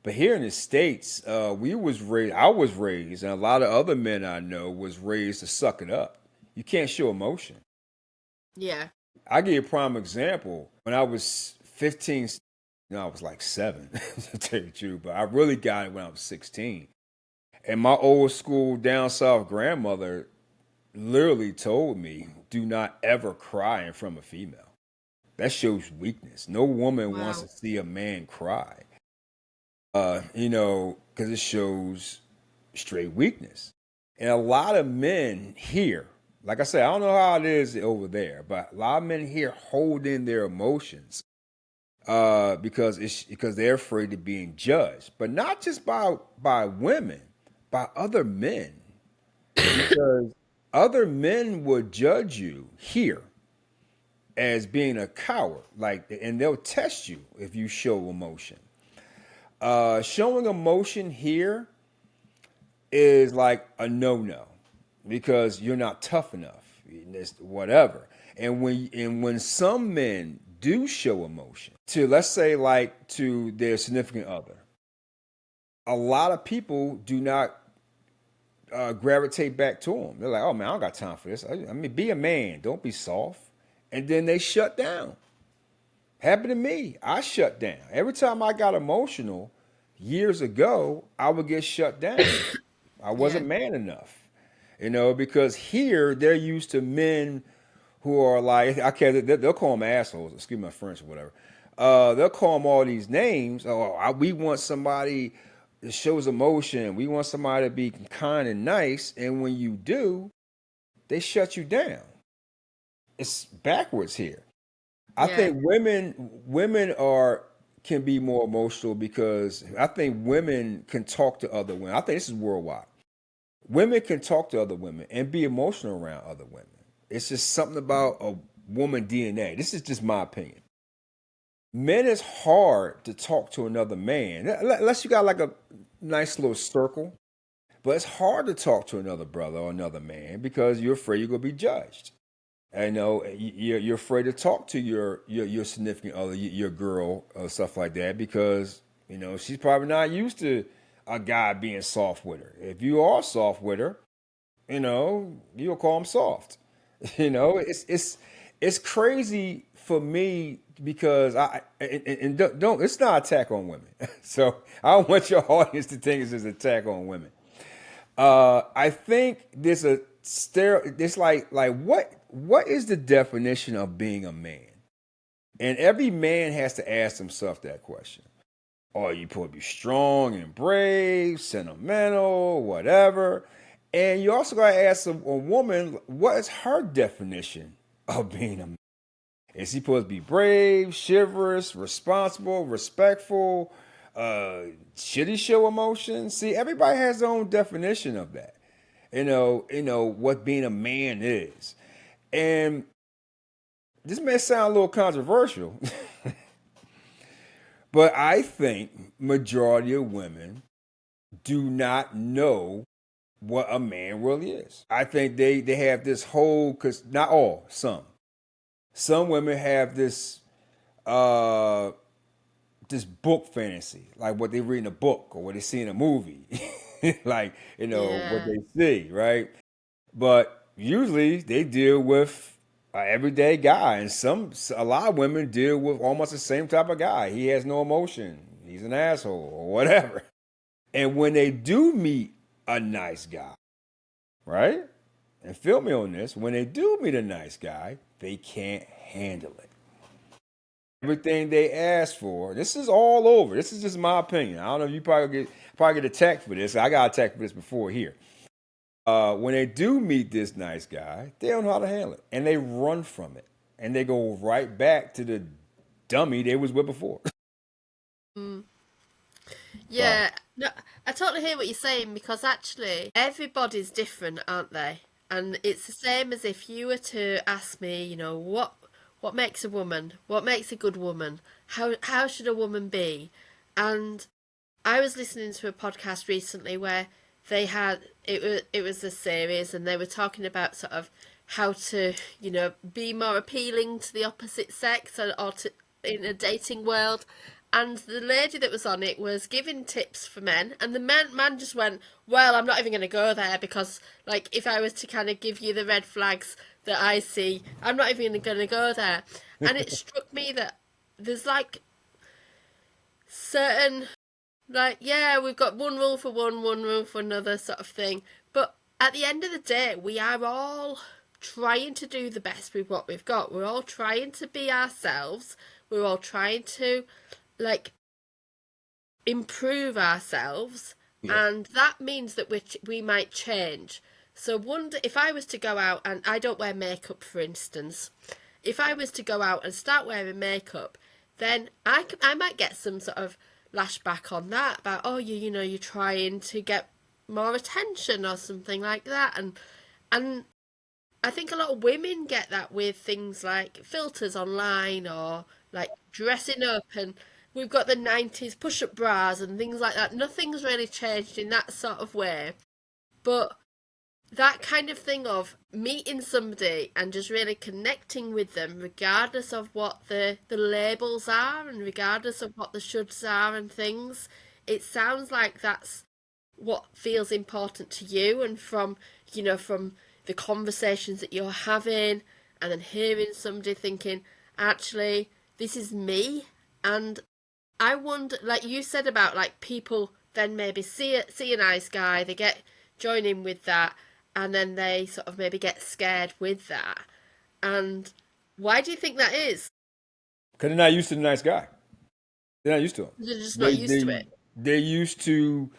but here in the states, we was raised. I was raised, and a lot of other men I know was raised to suck it up. You can't show emotion. Yeah. I give you a prime example. When I was 15, no, I was like seven, to tell you the truth, but I really got it when I was 16. And my old school down south grandmother literally told me, do not ever cry in front of a female. That shows weakness. No woman wants Wow. to see a man cry, because it shows straight weakness. And a lot of men here, like I said, I don't know how it is over there, but a lot of men here hold in their emotions because they're afraid of being judged, but not just by women, by other men, because other men would judge you here as being a coward, and they'll test you if you show emotion. Showing emotion here is like a no-no because you're not tough enough. It's whatever. And when some men do show emotion to, let's say, like to their significant other, a lot of people do not gravitate back to them. They're like, "Oh man, I don't got time for this. I mean, be a man. Don't be soft." And then they shut down. Happened to me. I shut down. Every time I got emotional years ago, I would get shut down. I Yeah. wasn't man enough, because here they're used to men who are like, I can't, they'll call them assholes, excuse my French or whatever. They'll call them all these names. Oh, we want somebody that shows emotion. We want somebody to be kind and nice. And when you do, they shut you down. It's backwards here. I Yeah. think women are can be more emotional because I think women can talk to other women. I think this is worldwide. Women can talk to other women and be emotional around other women. It's just something about a woman DNA. This is just my opinion. Men, it's hard to talk to another man unless you got like a nice little circle. But it's hard to talk to another brother or another man because you're afraid you're gonna be judged. I know you're afraid to talk to your significant other, your girl, or stuff like that because she's probably not used to a guy being soft with her. If you are soft with her, you'll call him soft. It's crazy for me because and don't it's not attack on women. So I don't want your audience to think it's an attack on women. I think there's a It's like what is the definition of being a man? And every man has to ask himself that question. Are you supposed to be strong and brave, sentimental, whatever? And you also got to ask a woman what is her definition of being a man? Is he supposed to be brave, chivalrous, responsible, respectful? Should he show emotion? See, everybody has their own definition of that. What being a man is. And this may sound a little controversial, but I think majority of women do not know what a man really is. I think they have this whole cuz not all, some. Some women have uh this book fantasy, like what they read in a book or what they see in a movie. Like, what Yeah. they see, right? But usually they deal with an everyday guy, and a lot of women deal with almost the same type of guy. He has no emotion. He's an asshole or whatever. And when they do meet a nice guy, right? And feel me on this, when they do meet a nice guy, they can't handle it. Everything they ask for, this is all over. This is just my opinion. I don't know if you probably get attacked for this. I got attacked for this before here. When they do meet this nice guy, they don't know how to handle it, and they run from it, and they go right back to the dummy they was with before. Mm. Sorry. Yeah. No, I totally hear what you're saying because actually everybody's different, aren't they? And it's the same as if you were to ask me, what makes a woman? What makes a good woman? How should a woman be? And I was listening to a podcast recently where it was a series and they were talking about sort of how to be more appealing to the opposite sex or to in a dating world. And the lady that was on it was giving tips for men, and the man just went, "Well, I'm not even going to go there because, like, if I was to kind of give you the red flags that I see, I'm not even going to go there." And it struck me that there's like certain, like, yeah, we've got one rule for one rule for another sort of thing. But at the end of the day, we are all trying to do the best with what we've got. We're all trying to be ourselves. We're all trying to, like, improve ourselves. Yeah. And that means that we might change. So, wonder if I was to go out and I don't wear makeup, for instance, if I was to go out and start wearing makeup, then I might get some sort of lashback on that about, oh, you're trying to get more attention or something like that. And I think a lot of women get that with things like filters online or like dressing up. And we've got the 90s push-up bras and things like that. Nothing's really changed in that sort of way. But that kind of thing of meeting somebody and just really connecting with them, regardless of what the labels are and regardless of what the shoulds are and things, it sounds like that's what feels important to you. And from the conversations that you're having, and then hearing somebody thinking, actually, this is me. And I wonder, like you said about like people then maybe see a nice guy, they get join in with that, and then they sort of maybe get scared with that. And why do you think that is? Because they're not used to the nice guy. They're not used to him. They're just not They used to they it. they're used to.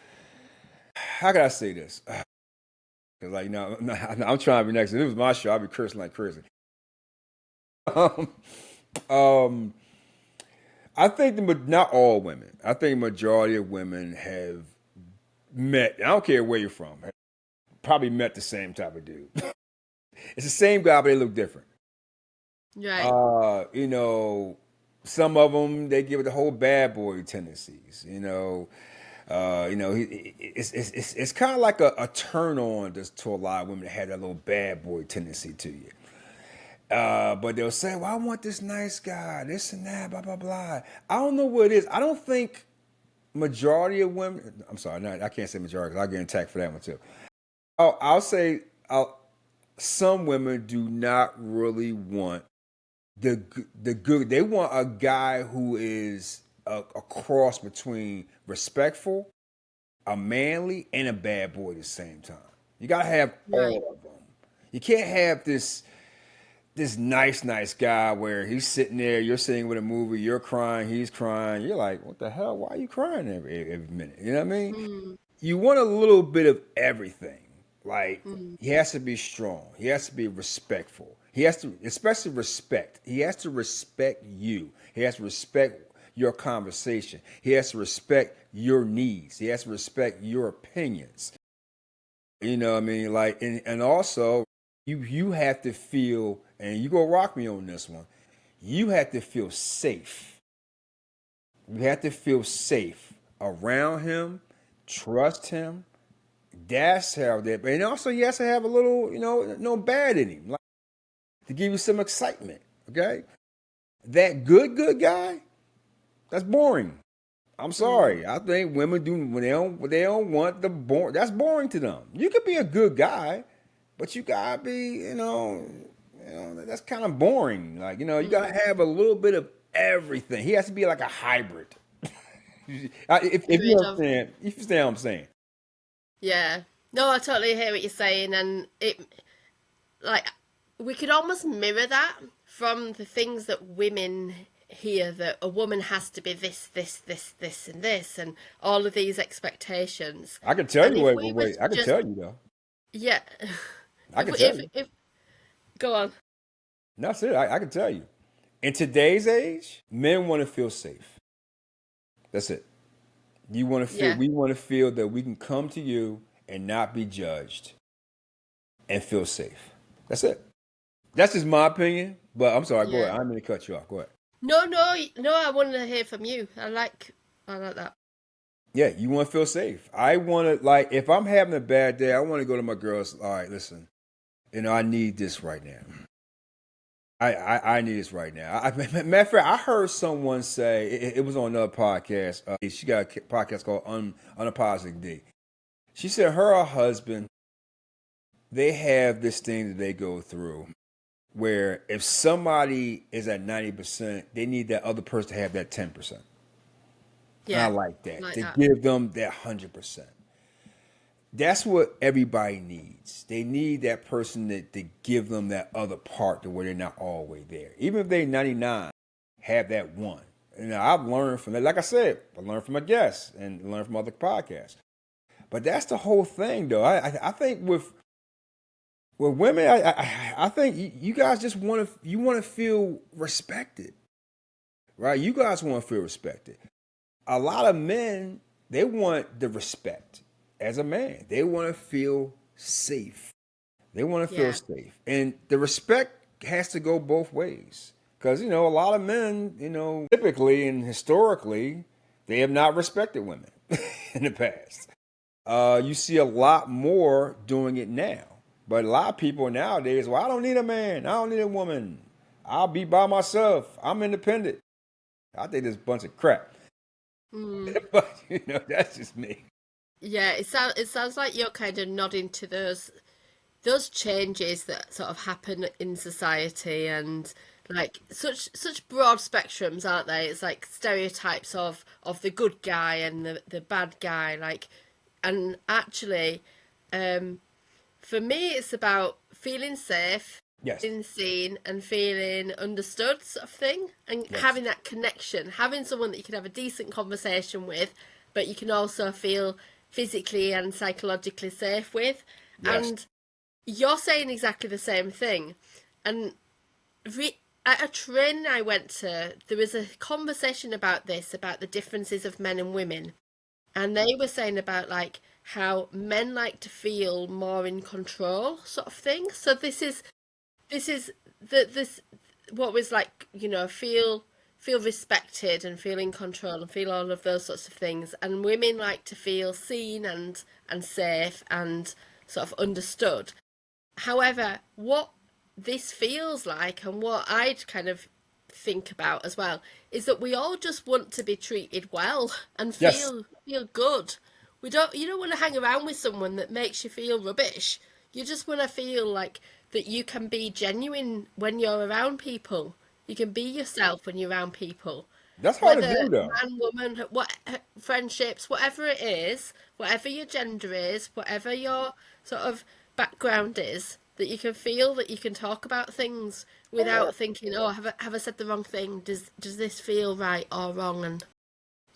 How can I say this? Because like I'm trying to be nice. If it was my show, I'd be cursing like crazy. Um, um, I think not all women. I think majority of women have met. I don't care where you're from. Probably met the same type of dude. It's the same guy, but they look different. Right. You know, some of them they give it the whole bad boy tendencies. It's kind of like a turn on to a lot of women that have that little bad boy tendency to you. But they'll say, "Well, I want this nice guy, this and that, blah blah blah." I don't know what it is. I don't think majority of women. I'm sorry, I can't say majority because I'll get attacked for that one too. I'll say some women do not really want the good. They want a guy who is a cross between respectful, a manly, and a bad boy at the same time. You gotta have Right. all of them. You can't have this nice guy where he's sitting there, you're sitting with a movie, you're crying, he's crying. You're like, what the hell? Why are you crying every minute? You know what I mean? Mm, You want a little bit of everything. Like mm. he has to be strong. He has to be respectful. He has to, especially respect. He has to respect you. He has to respect your conversation. He has to respect your needs. He has to respect your opinions. You know what I mean? Like, and also you have to feel, and you go rock me on this one. You have to feel safe. You have to feel safe around him, trust him. That's how that, and also he has to have a little, no bad in him, like to give you some excitement. Okay, that good guy, that's boring. I'm Mm. sorry. I think women do when they don't want the boring. That's boring to them. You could be a good guy, but you gotta be, that's kind of boring. Like, you gotta Mm. have a little bit of everything. He has to be like a hybrid. If you Hybrid of, understand, if you understand what I'm saying. yeah. No, I totally hear what you're saying, and it like we could almost mirror that from the things that women hear, that a woman has to be this, and this, and all of these expectations. I can tell And you. if Wait, we wait, were wait. to I can just, tell you though. yeah, I can tell you. if go on, That's it. I can tell you. In today's age, men want to feel safe. That's it. You want to feel. yeah, We want to feel that we can come to you and not be judged and feel safe. That's it. That's just my opinion. But I'm sorry. Go yeah. ahead. I'm going to cut you off. Go ahead. No, no, no. I want to hear from you. I like that. Yeah, you want to feel safe. I want to like if I'm having a bad day, I want to go to my girls. All right, listen. I need this right now. I need this right now. Matter of fact, I heard someone say it was on another podcast. She got a podcast called Unapologetic D. She said her husband, they have this thing that they go through where if somebody is at 90%, they need that other person to have that 10%. And I Yeah, like that like to that. give them that 100%. That's what everybody needs. They need that person to give them that other part to where they're not all the way there. Even if they 99, have that one. And I've learned from that. Like I said, I learned from my guests and learned from other podcasts. But that's the whole thing, though. I think with women, I think you guys just want to feel respected, right? You guys want to feel respected. A lot of men, they want the respect as a man. They want to feel safe. They want to feel Yeah, safe. And the respect has to go both ways. Because, a lot of men, typically and historically, they have not respected women in the past. You see a lot more doing it now. But a lot of people nowadays, well, I don't need a man. I don't need a woman. I'll be by myself. I'm independent. I think this is a bunch of crap. Mm. But, that's just me. Yeah, it sounds like you're kind of nodding to those changes that sort of happen in society, and like such broad spectrums, aren't they? It's like stereotypes of the good guy and the bad guy, like, and actually, um for me it's about feeling safe, Yes. feeling seen and feeling understood, sort of thing, and Yes. having that connection, having someone that you can have a decent conversation with, but you can also feel physically and psychologically safe with. Yes. And you're saying exactly the same thing. And at a training I went to, there was a conversation about this, about the differences of men and women. And they were saying about like how men like to feel more in control, sort of thing. So this is this what was like, feel respected and feel in control and feel all of those sorts of things. And women like to feel seen and safe and sort of understood. However, what this feels like, and what I'd kind of think about as well, is that we all just want to be treated well and Yes. feel good. You don't want to hang around with someone that makes you feel rubbish. You just want to feel like that you can be genuine when you're around people. You can be yourself when you're around people. That's hard to Whether do, though. man, woman, what friendships, whatever it is, whatever your gender is, whatever your sort of background is, that you can feel that you can talk about things Oh, yeah. without thinking, oh, have I said the wrong thing? Does this feel right or wrong? And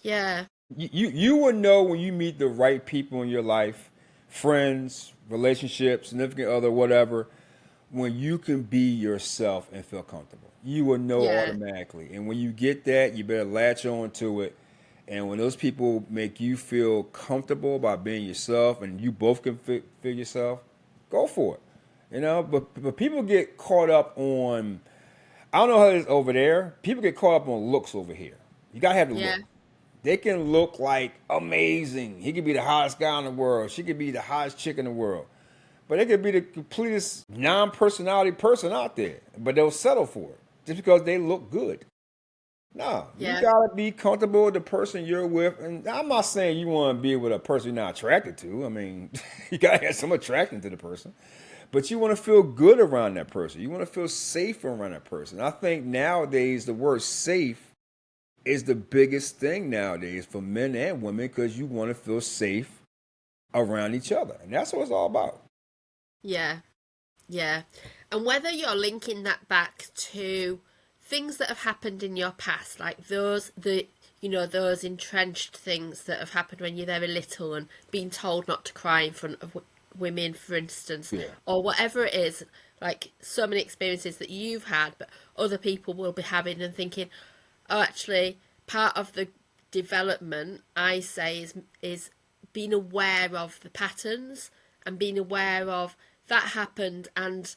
yeah, You will know when you meet the right people in your life, friends, relationships, significant other, whatever, when you can be yourself and feel comfortable. You will know yeah, automatically. And when you get that, you better latch on to it. And when those people make you feel comfortable about being yourself and you both can feel yourself, go for it. But people get caught up on, I don't know how it is over there. People get caught up on looks over here. You gotta have the yeah, look. They can look like amazing. He could be the hottest guy in the world. She could be the hottest chick in the world. But they could be the completest non-personality person out there. But they'll settle for it just because they look good. No, you yeah, gotta be comfortable with the person you're with. And I'm not saying you want to be with a person you're not attracted to. I mean, you gotta have some attraction to the person. But you want to feel good around that person. You want to feel safe around that person. I think nowadays the word safe is the biggest thing nowadays for men and women because you want to feel safe around each other. And that's what it's all about. yeah, yeah. And whether you're linking that back to things that have happened in your past, like those entrenched things that have happened when you're very little and being told not to cry in front of women, for instance, Yeah. or whatever it is, like so many experiences that you've had, but other people will be having and thinking, oh, actually, part of the development, I say, is being aware of the patterns and being aware of that happened, and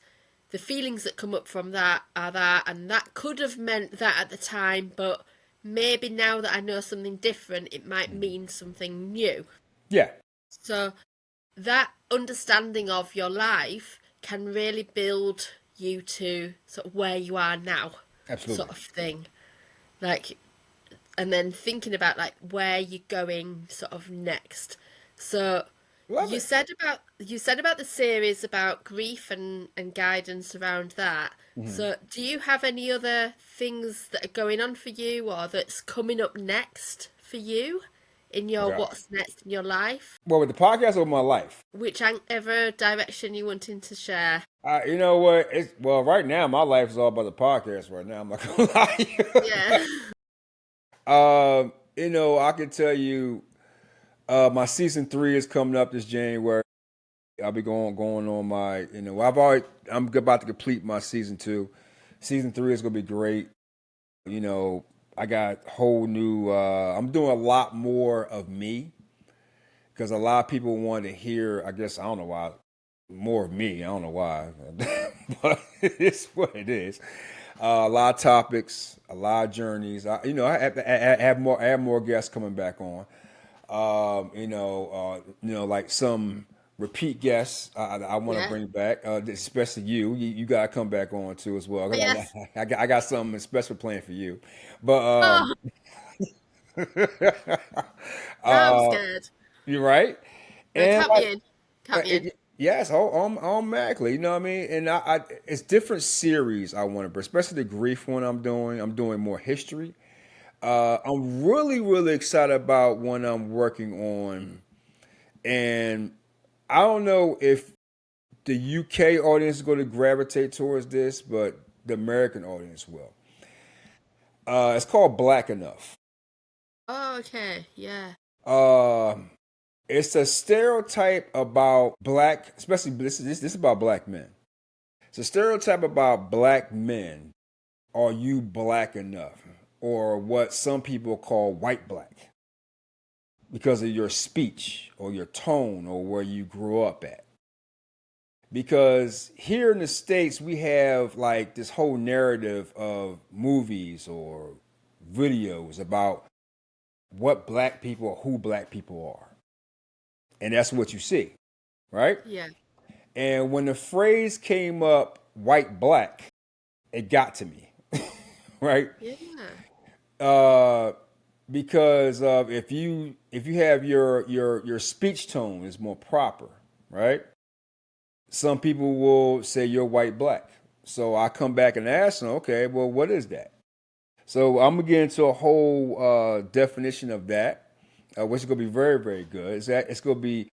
the feelings that come up from that are that, and that could have meant that at the time, but maybe now that I know something different, it might mean something new. Yeah, So that understanding of your life can really build you to sort of where you are now, sort absolutely. of thing. Like, and then thinking about like where you're going sort of next. So Love you it. said about the series about grief and guidance around that. Mhm. So do you have any other things that are going on for you or that's coming up next for you in Oh, your God. what's next in your life? Well, with the podcast over my life, Whichever direction you wanting to share. you know what? Well, right now, my life is all about the podcast right now. I'm not going to Yeah. lie. I can tell you my season 3 is coming up this January. I'll be going on my, I'm about to complete my season 2. Season 3 is going to be great. You know, I got whole new. I'm doing a lot more of me because a lot of people want to hear. I guess I don't know why more of me. I don't know why, but it's what it is. A lot of topics, a lot of journeys. I have more guests coming back on. Like some repeat guests I want to Yeah. bring back, especially you. You got to come back on too as well. Oh, 'Cause yes. I got something special planned for you. But Oh, now I'm uh, scared. you're right. No, And count me in. Count me in. yes, automatically. You know what I mean? And it's different series I want to bring, especially the grief one I'm doing. I'm doing more history. I'm really, really excited about one I'm working on. And I don't know if the UK audience is going to gravitate towards this, but the American audience will. It's called Black Enough. Oh, okay. Yeah. Uh, it's a stereotype about black, especially this is about black men. It's a stereotype about black men. Are you black enough? Or what some people call white black because of your speech or your tone or where you grew up at. Because here in the States, we have like this whole narrative of movies or videos about what black people or who black people are. And that's what you see, right? Yeah. And when the phrase came up, white black, it got to me, right? Yeah. Uh, because of if you have your speech tone is more proper, right? Some people will say you're white black. So I come back and ask them, okay, well, what is that? So I'm gonna get into a whole definition of that, which is gonna be very, very good. It's gonna be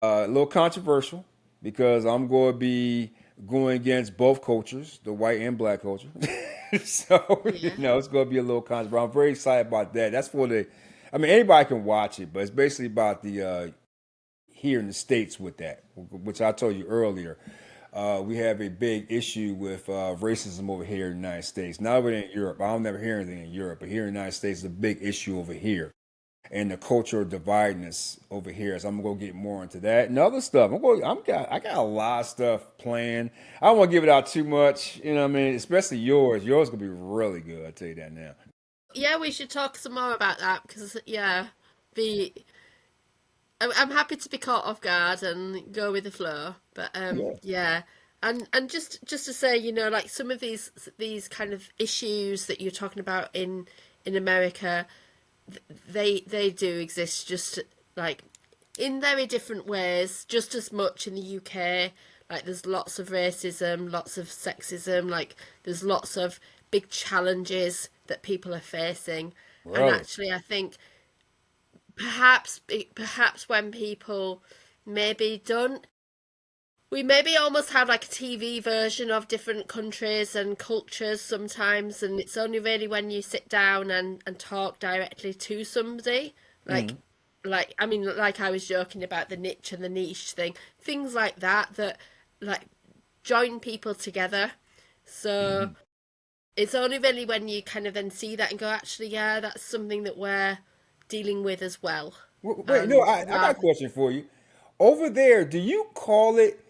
a little controversial because I'm going to be going against both cultures, the white and black culture. So Yeah. it's going to be a little controversial. I'm very excited about that. That's for the, I mean, anybody can watch it, but it's basically about the here in the states with that, which I told you earlier. We have a big issue with racism over here in the United States. Not over there in Europe. I'll never hear anything in Europe, but here in the United States, it's a big issue over here and the cultural divideness over here. So I'm gonna get more into that and other stuff. I got a lot of stuff planned. I don't want to give it out too much. You know what I mean? Especially yours. Yours gonna be really good. I'll tell you that now. Yeah, we should talk some more about that because, yeah, be I'm happy to be caught off guard and go with the flow. But Yeah. yeah, and just to say, like some of these kind of issues that you're talking about in America, they do exist, just like in very different ways, just as much in the UK. Like there's lots of racism, lots of sexism, like there's lots of big challenges that people are facing. And Really? actually I think perhaps when people maybe don't, we maybe almost have like a TV version of different countries and cultures sometimes, and it's only really when you sit down and talk directly to somebody, like Mm-hmm. I mean, like I was joking about the niche and the niche thing, things like that that like join people together. So Mm-hmm. it's only really when you kind of then see that and go, actually, yeah, that's something that we're dealing with as well. Wait, no, And I got a rather, question for you. Over there, do you call it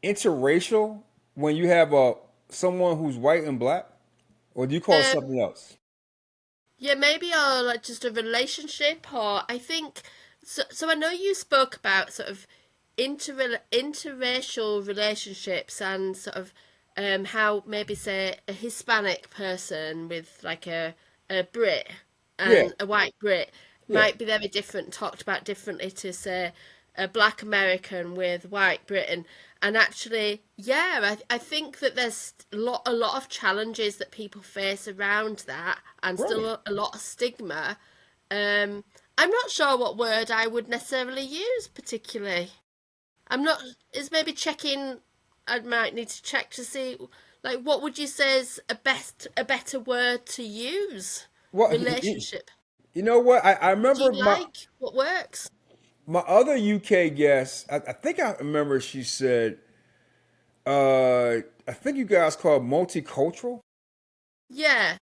interracial when you have someone who's white and black, or do you call it um, something else? yeah, maybe or like just a relationship, or I think so. So I know you spoke about sort of interracial relationships and sort of how maybe say a Hispanic person with like a Brit Yeah, and a white Brit yeah. might be very different, talked about differently to say a Black American with white Britain. And actually, yeah, I think that there's a lot of challenges that people face around that, and still Really? a lot of stigma. Um, I'm not sure what word I would necessarily use particularly. I'm not. Is maybe checking. I might need to check to see. Like, what would you say is a better word to use? Well, Relationship. you know what? I What do you remember like? What works? my other UK guest. I think I remember she said, I think you guys call it multicultural. Yeah.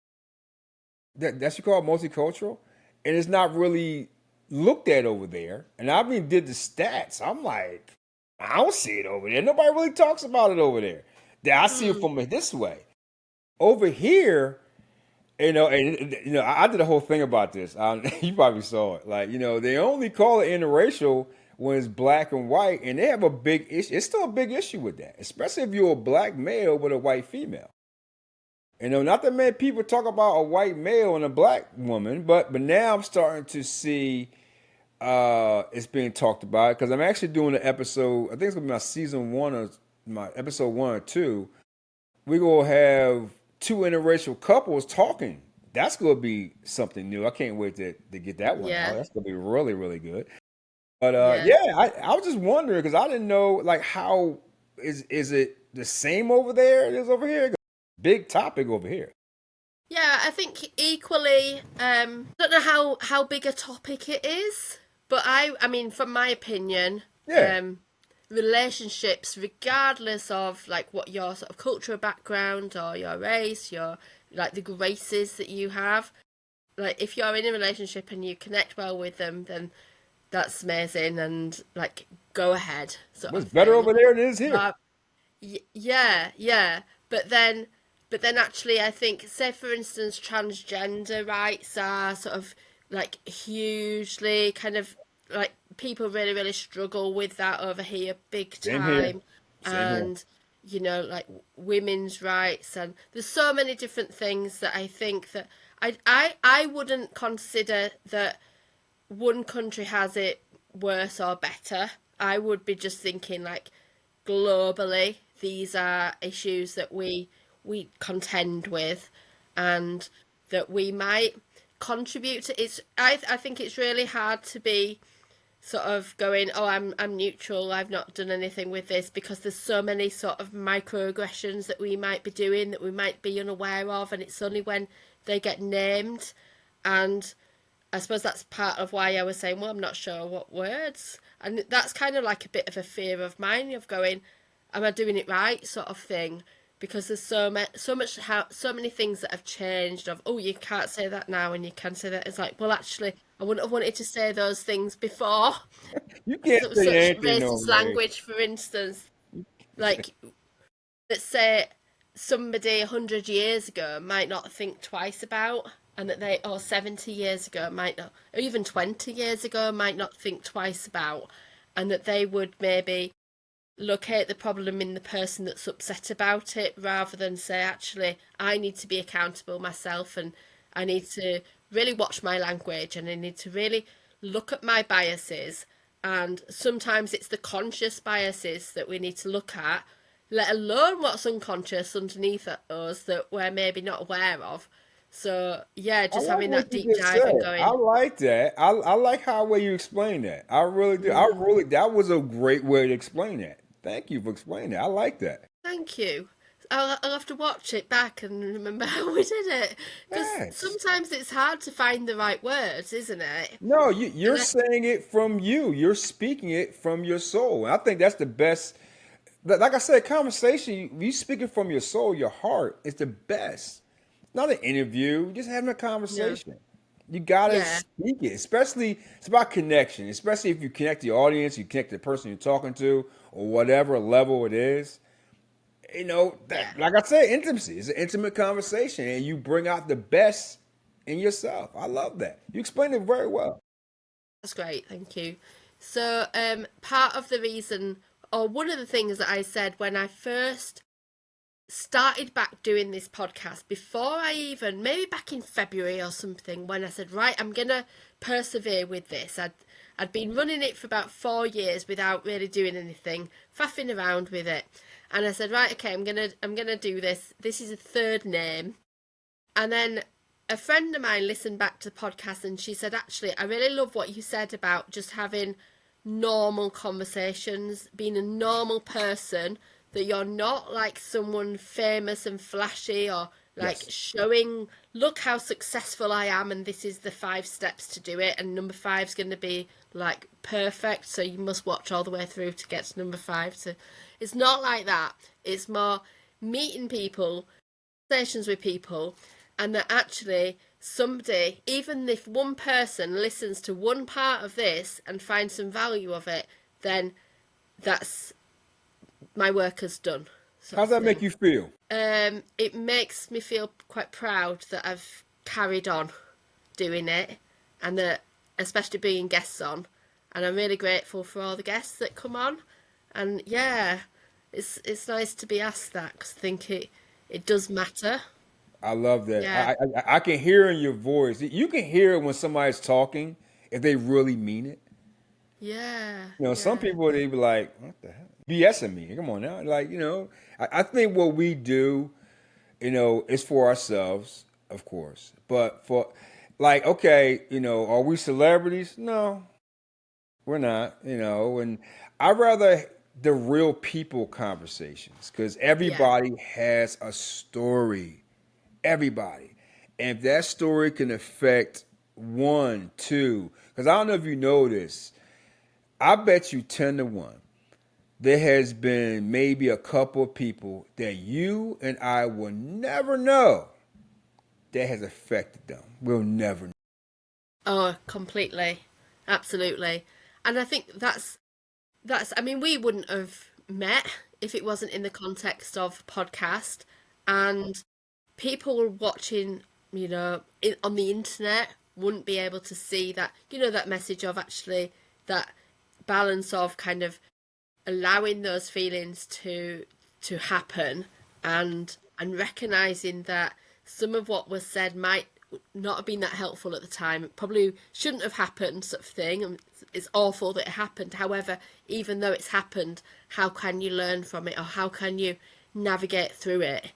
That's you call it multicultural, and it's not really looked at over there. And I even did the stats. I'm like, I don't see it over there. Nobody really talks about it over there. That I see it Hmm. from it this way. Over here, I did a whole thing about this. You probably saw it. Like, they only call it interracial when it's black and white, and they have a big issue. It's still a big issue with that, especially if you're a black male with a white female. Not that many people talk about a white male and a black woman, but now I'm starting to see it's being talked about because I'm actually doing an episode. I think it's gonna be my season one or my episode 1 or 2. We're gonna have two interracial couples talking. That's gonna be something new. I can't wait to get that one out. Yeah, That's gonna be really, really good. But yeah. yeah, I was just wondering because I didn't know like how is it the same over there as over here? Big topic over here. Yeah, I think equally. Don't know how big a topic it is, but I mean, from my opinion, Yeah, relationships, regardless of like what your sort of cultural background or your race, your like the graces that you have, like if you're in a relationship and you connect well with them, then that's amazing and like go ahead sort of what's better thing. over there than it is here? Ra- yeah, yeah. But then, but then actually, I think, say for instance, transgender rights are sort of like hugely kind of like people really, really struggle with that over here, big Same here. time. Same here. And, like women's rights, and there's so many different things that I think that I wouldn't consider that one country has it worse or better. I would be just thinking like globally, these are issues that we contend with, and that we might contribute to. I think it's really hard to be sort of going, oh, I'm neutral. I've not done anything with this, because there's so many sort of microaggressions that we might be doing that we might be unaware of, and it's only when they get named. And I suppose that's part of why I was saying, well, I'm not sure what words. And that's kind of like a bit of a fear of mine of going, am I doing it right, sort of thing? Because there's so many things that have changed. Of, oh, you can't say that now, and you can say that. It's like, well, actually, I wouldn't have wanted to say those things before. You can't There was say such anything no racist way. language, for instance. Like, let's say somebody 100 years ago might not think twice about, and that they, or 70 years ago might not, or even 20 years ago might not think twice about, and that they would maybe locate the problem in the person that's upset about it, rather than say, actually, I need to be accountable myself, and I need to really watch my language, and I need to really look at my biases. And sometimes it's the conscious biases that we need to look at, let alone what's unconscious underneath us that we're maybe not aware of. So yeah, I just like having what that you deep just dive and said. I going, like that. I like how way you explain that. I really do. mm, That was a great way to explain that. Thank you for explaining that. I like that. thank you. I'll have to watch it back and remember how we did it, because Yes. sometimes it's hard to find the right words, isn't it? No, And you're saying it from you. You're speaking it from your soul. And I think that's the best. Like I said, conversation, you speaking from your soul, your heart, is the best. Not an interview, just having a no, conversation. You gotta yeah, speak it. Especially, it's about connection. Especially if you connect the audience, you connect the person you're talking to, or whatever level it is. yeah, That, like I said, intimacy. It's an intimate conversation, and you bring out the best in yourself. I love that. You explained it very well. that's great, thank you. So, part of the reason, or one of the things that I said when I first started back doing this podcast, before I even, maybe back in February or something, when I said, right, I'm gonna persevere with this. I'd been running it for about 4 years without really doing anything, faffing around with it. And I said, right, okay, I'm gonna do this. This is a third name. And then a friend of mine listened back to the podcast, and she said, actually, I really love what you said about just having normal conversations, being a normal person, that you're not like someone famous and flashy, or like Yes. showing, look how successful I am, and this is the 5 steps to do it, and number five's going to be like perfect, so you must watch all the way through to get to number five. So it's not like that. It's more meeting people, conversations with people, and that actually somebody, even if one person listens to one part of this and finds some value of it, then that's my work is done. sort How's of that make thing. you feel? It makes me feel quite proud that I've carried on doing it, and that especially being guests on, and I'm really grateful for all the guests that come on, and yeah, it's nice to be asked that because I think it does matter. I love that. Yeah, I can hear in your voice. You can hear when somebody's talking if they really mean it. yeah, Some yeah, people they be like, "What the hell? BSing me? Come on now!" Like, I think what we do, is for ourselves, of course, but for like, okay, are we celebrities? No, we're not. And I rather the real people conversations because yeah. everybody has a story. Everybody. And if that story can affect one, two, because I don't know if you know this, I bet you 10 to 1. There has been maybe a couple of people that you and I will never know that has affected them. We'll never know. Oh, completely, absolutely, and I think that's. I mean, we wouldn't have met if it wasn't in the context of podcast, and people watching, on the internet wouldn't be able to see that, that message of actually that balance of kind of allowing those feelings to happen, and recognizing that some of what was said might not have been that helpful at the time. It probably shouldn't have happened, sort of thing. And it's awful that it happened. However, even though it's happened, how can you learn from it, or how can you navigate through it?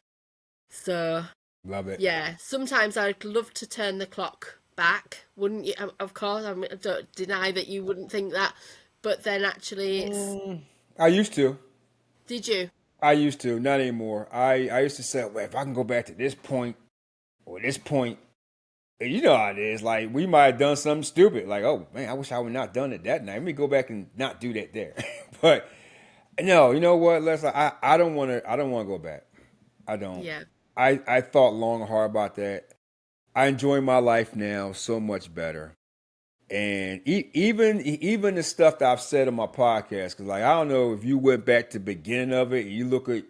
So Love it. yeah, sometimes I'd love to turn the clock back, wouldn't you? Of course, I don't deny that you wouldn't think that, but then actually, it's. I used to. Did you? I used to. Not anymore. I used to say, well, if I can go back to this point or this point, and you know how it is. Like we might have done something stupid. Like, oh man, I wish I would not done it that night. Let me go back and not do that there. But no, you know what, Leslie? I don't want to. I don't want to go back. I don't. Yeah, I thought long and hard about that. I enjoy my life now so much better. And even the stuff that I've said on my podcast, because like I don't know if you went back to the beginning of it and you look at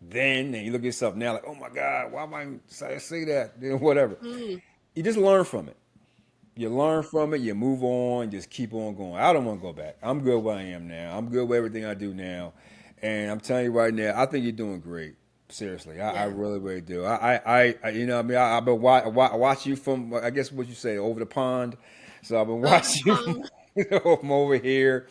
then and you look at yourself now, like, oh my God, why am I say that? Whatever. mm, You just learn from it. You learn from it, you move on, just keep on going. I don't want to go back. I'm good where I am now. I'm good with everything I do now. And I'm telling you right now, I think you're doing great. Seriously, I yeah. really, really do. What I mean, I've been watch you from, I guess what you say, over the pond. So I've been Over the watching you from, pond. from over here.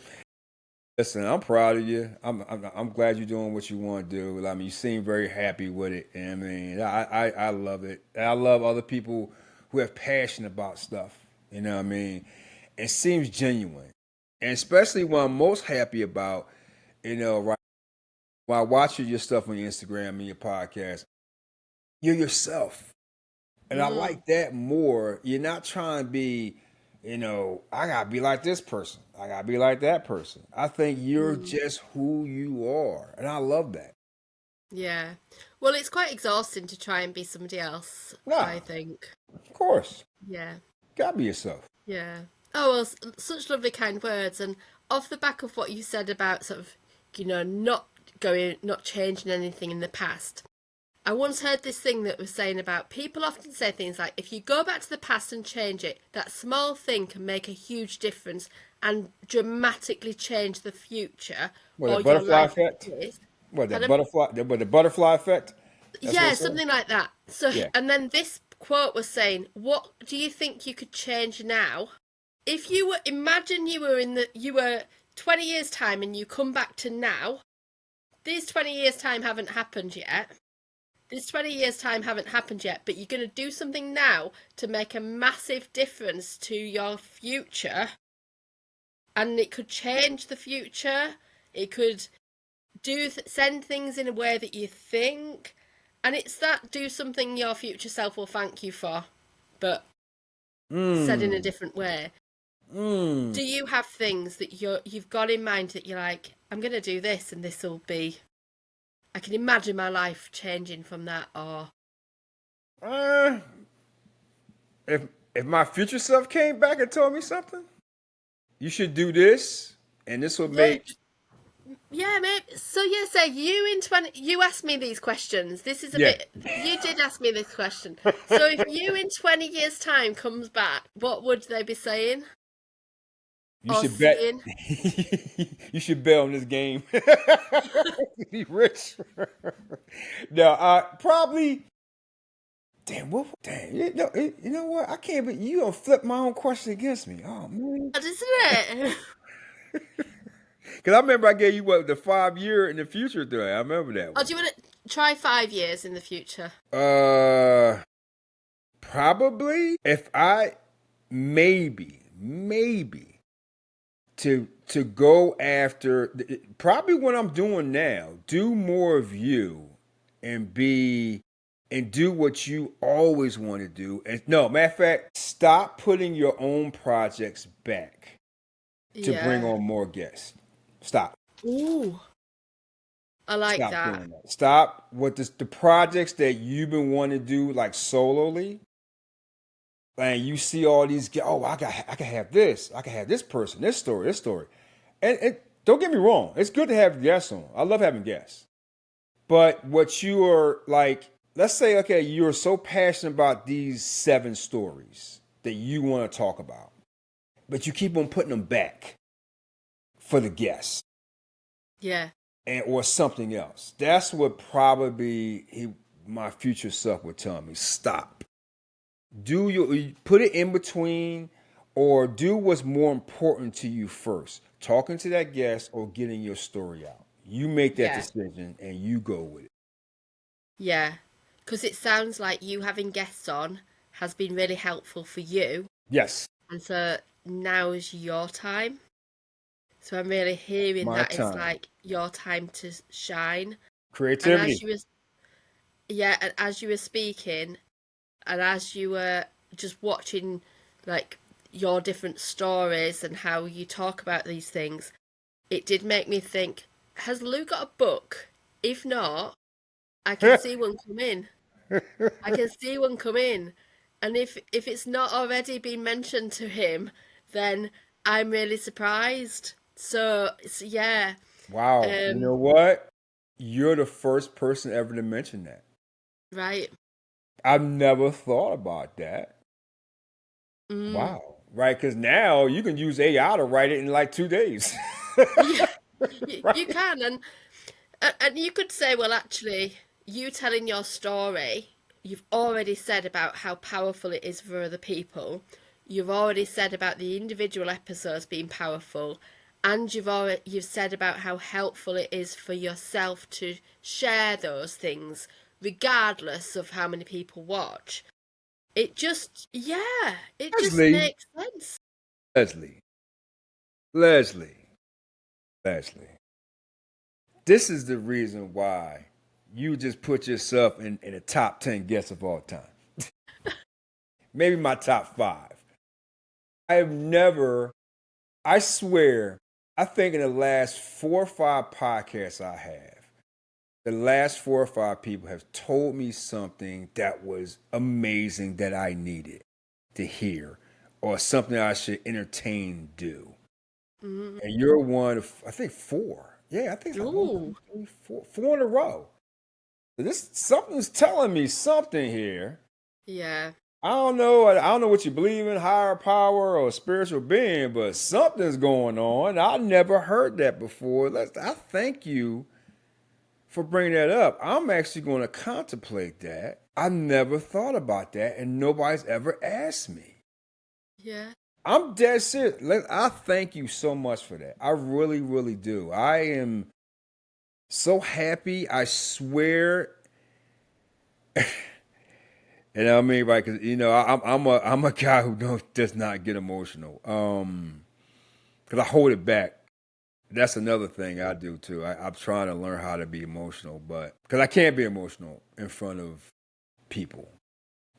Listen, I'm proud of you. I'm glad you're doing what you want to do. I mean, you seem very happy with it. And I mean, I love it. And I love other people who have passion about stuff. You know what I mean? It seems genuine. And especially what I'm most happy about, right while watching your stuff on your Instagram and your podcast, you're yourself. And I Mm, like that more. You're not trying to be, I gotta be like this person. I gotta be like that person. I think you're mm, just who you are. And I love that. yeah. Well, it's quite exhausting to try and be somebody else, I Nah, think. of course. Yeah, Gotta be yourself. yeah. Oh, well, such lovely, kind words. And off the back of what you said about sort of, not changing anything in the past, I once heard this thing that was saying about people often say things like, if you go back to the past and change it, that small thing can make a huge difference and dramatically change the future What, the or your butterfly life as effect? it is. What, that Pardon? butterfly, the butterfly effect? That's what Yeah, it said? something like that. So, Yeah. and then this quote was saying, what do you think you could change now? If you were, imagine you were 20 years time and you come back to now, these 20 years time haven't happened yet. These 20 years time haven't happened yet, but you're going to do something now to make a massive difference to your future, and it could change the future. It could send things in a way that you think, and it's that do something your future self will thank you for, but said in a Mmm. different way. Mmm. Do you have things that you've got in mind that you're like, I'm going to do this and this will be, I can imagine my life changing from that, or Uh, if if my future self came back and told me something, you should do this, and this will yeah, make Yeah, maybe. So yeah, say you in 20. You asked me these questions. This is a Yeah. bit. You did ask me this question. So if you in 20 years' time comes back, what would they be saying You or should bet. seeing? You should bet on this game. Be rich. No, probably. Damn, what? Damn, you know what? I can't. But you gonna flip my own question against me? Oh man. Isn't it? Because I remember I gave you what the 5 year in the future thing. I remember that Or one. do you want to try 5 years in the future? Uh, Probably if I maybe to go after probably what I'm doing now, do more of you and be and do what you always want to do. And no, matter of fact, stop putting your own projects back to bring Yeah. on more guests. Stop. Ooh, I like Stop that. doing that. Stop with the projects that you've been wanting to do like solely. And you see all these, oh, I can have this, I can have this person, this story, and don't get me wrong, it's good to have guests on. I love having guests, but what you are like, let's say, okay, you're so passionate about these 7 stories that you want to talk about, but you keep on putting them back for the guests Yeah. and or something else. That's what probably my future self would tell me. Stop. Do you put it in between or do what's more important to you first, talking to that guest or getting your story out? You make that Yeah. decision and you go with it. Yeah. Because it sounds like you having guests on has been really helpful for you. Yes. And so now is your time. So I'm really hearing My that it's time. like your time to shine. And as Creativity. you were, yeah, and as you were speaking, and as you were just watching, like your different stories and how you talk about these things, it did make me think: has Lou got a book? If not, I can see one come in. I can see one come in, and if it's not already been mentioned to him, then I'm really surprised. So yeah, Wow. You um, know what? You're the first person ever to mention that. right. I've never thought about that. Mm. Wow. Right? Because now you can use AI to write it in like 2 days. Yeah, you Right? can, and you could say, well, actually, you telling your story, you've already said about how powerful it is for other people. You've already said about the individual episodes being powerful, and you've said about how helpful it is for yourself to share those things, regardless of how many people watch. It just, yeah, it just Lesley, makes sense. Lesley, Lesley, Lesley. This is the reason why you just put yourself in the top 10 guests of all time. Maybe my top five. I have never, I swear, I think in the last 4 or 5 podcasts I have, the last 4 or 5 people have told me something that was amazing that I needed to hear or something I should entertain do. Mm. And you're one of, I think, four. Yeah, I think it's like one, Ooh, two, three, four in a row. This something's telling me something here. yeah, I don't know. I don't know what you believe in, higher power or spiritual being, but something's going on. I never heard that before. I thank you for bringing that up. I'm actually going to contemplate that. I never thought about that, and nobody's ever asked me. yeah, I'm dead serious. I thank you so much for that. I really, really do. I am so happy. I swear. And I mean, right? Because I'm a guy who does not get emotional. Because I hold it back. That's another thing I do too. I'm trying to learn how to be emotional, but because I can't be emotional in front of people,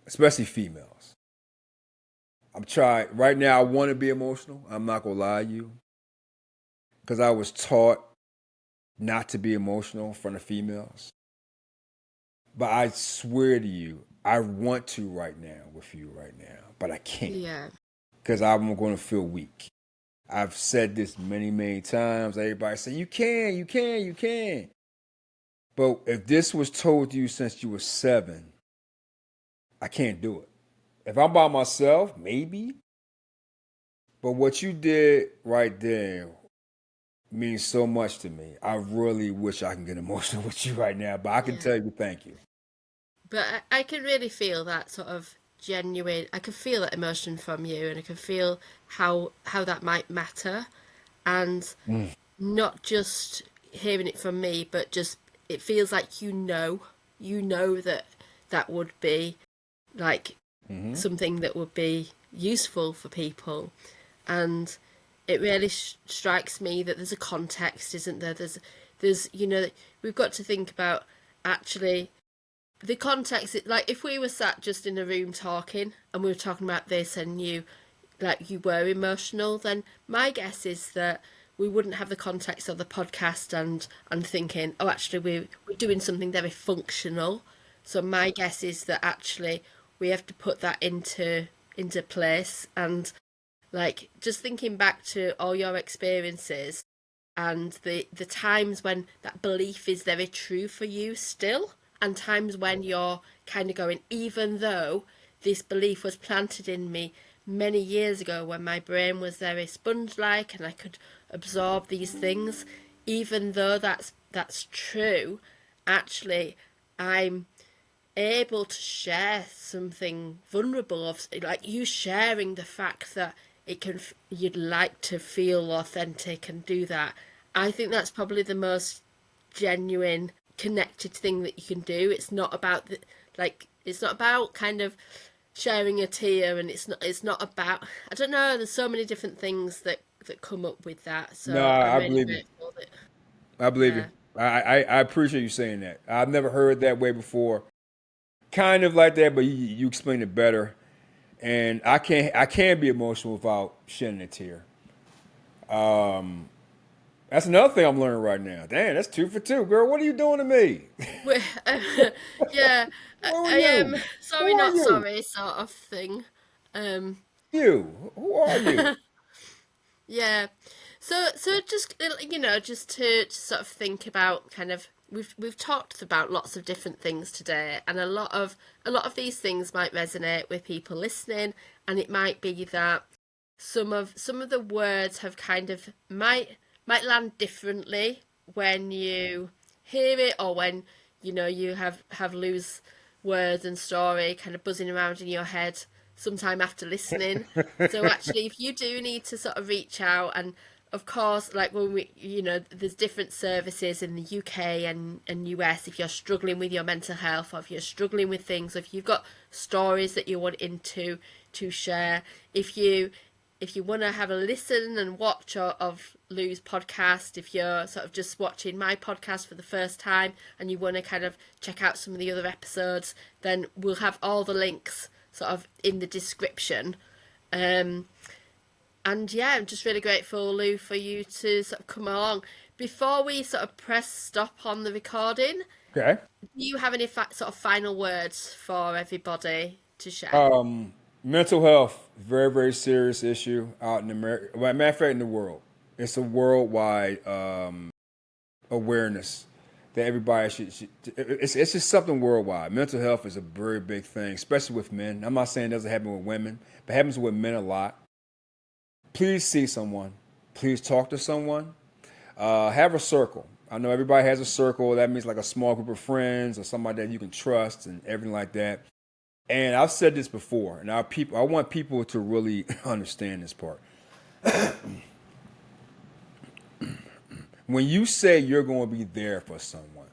especially females. I'm trying right now. I want to be emotional. I'm not gonna lie to you, because I was taught not to be emotional in front of females. But I swear to you, I want to right now with you right now, but I can't yeah. because I'm going to feel weak. I've said this many, many times. Everybody say, you can, you can, you can. But if this was told to you since you were 7, I can't do it. If I'm by myself, maybe. But what you did right there means so much to me. I really wish I can get emotional with you right now, but I can Yeah. tell you thank you. But I can really feel that sort of genuine. I can feel that emotion from you, and I can feel how that might matter, and Mm. not just hearing it from me, but just it feels like you know that that would be like Hmm. something that would be useful for people, and it really strikes me that there's a context, isn't there? There's we've got to think about actually the context. Like if we were sat just in a room talking and we were talking about this and you were emotional, then my guess is that we wouldn't have the context of the podcast and thinking, oh, actually we're doing something very functional. So my guess is that actually we have to put that into place, and like just thinking back to all your experiences and the times when that belief is very true for you still, and times when you're kind of going, even though this belief was planted in me many years ago when my brain was very sponge like and I could absorb these things, even though that's true, actually I'm able to share something vulnerable, of like you sharing the fact that you'd like to feel authentic and do that. I think that's probably the most genuine connected thing that you can do. It's not about it's not about kind of sharing a tear, and it's not about, I don't know, there's so many different things that come up with that, No, so I'm I really believe you. grateful that I believe you. yeah. I appreciate you saying that. I've never heard that way before. Kind of like that, but you explained it better. And I can't be emotional without shedding a tear. That's another thing I'm learning right now. Damn, that's 2 for 2, girl. What are you doing to me? we yeah, Where were I am you? Who sorry are not you? sorry sort of thing. um You. Who are you? Yeah. So just just to sort of think about kind of we've talked about lots of different things today, and a lot of these things might resonate with people listening, and it might be that some of the words have kind of might land differently when you hear it, or when you have loose words and story kind of buzzing around in your head sometime after listening. So actually, if you do need to sort of reach out, and of course, like when there's different services in the UK and US. If you're struggling with your mental health, or if you're struggling with things, or if you've got stories that you want to share, if you want to have a listen and watch of Lou's podcast, if you're sort of just watching my podcast for the first time and you want to kind of check out some of the other episodes, then we'll have all the links sort of in the description. Um, and yeah, I'm just really grateful, Lou, for you to sort of come along. Before we sort of press stop on the recording, Okay. do you have any sort of final words for everybody to share? Mental health, very, very serious issue out in America. Well, matter of fact, in the world. It's a worldwide awareness that everybody should it's just something worldwide. Mental health is a very big thing, especially with men. I'm not saying it doesn't happen with women, but it happens with men a lot. Please see someone. Please talk to someone. Have a circle. I know everybody has a circle. That means like a small group of friends or somebody that you can trust and everything like that. And I've said this before, and I want people to really understand this part. When you say you're going to be there for someone,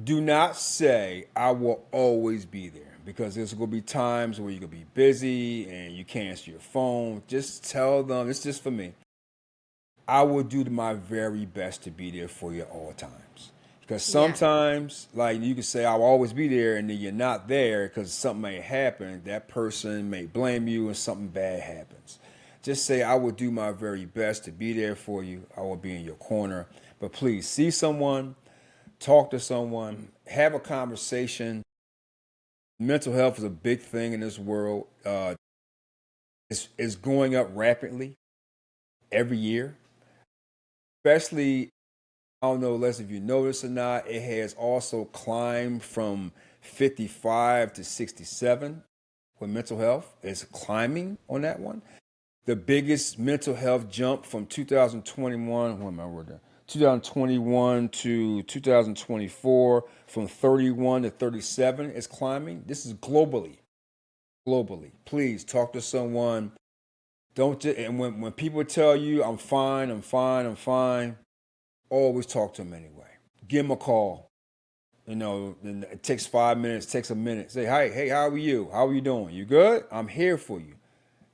do not say I will always be there, because there's going to be times where you're going to be busy and you can't answer your phone. Just tell them, it's just for me, I will do my very best to be there for you at all times. Because Yeah. sometimes, like you can say, I'll always be there, and then you're not there because something may happen. That person may blame you, and something bad happens. Just say, I will do my very best to be there for you. I will be in your corner. But please see someone, talk to someone, have a conversation. Mental health is a big thing in this world. It's going up rapidly. every year. Especially, I don't know, Leslie, if you notice or not, it has also climbed from 55 to 67 with mental health. It's climbing on that one. The biggest mental health jump from 2021, what am I wording? 2021 to 2024, from 31 to 37 is climbing. This is globally. Globally. Please talk to someone. Don't just, and when people tell you I'm fine, I'm fine, I'm fine, always talk to them anyway. Give them a call. You know, and it takes 5 minutes, takes a minute. Say, hey, how are you? How are you doing? You good? I'm here for you.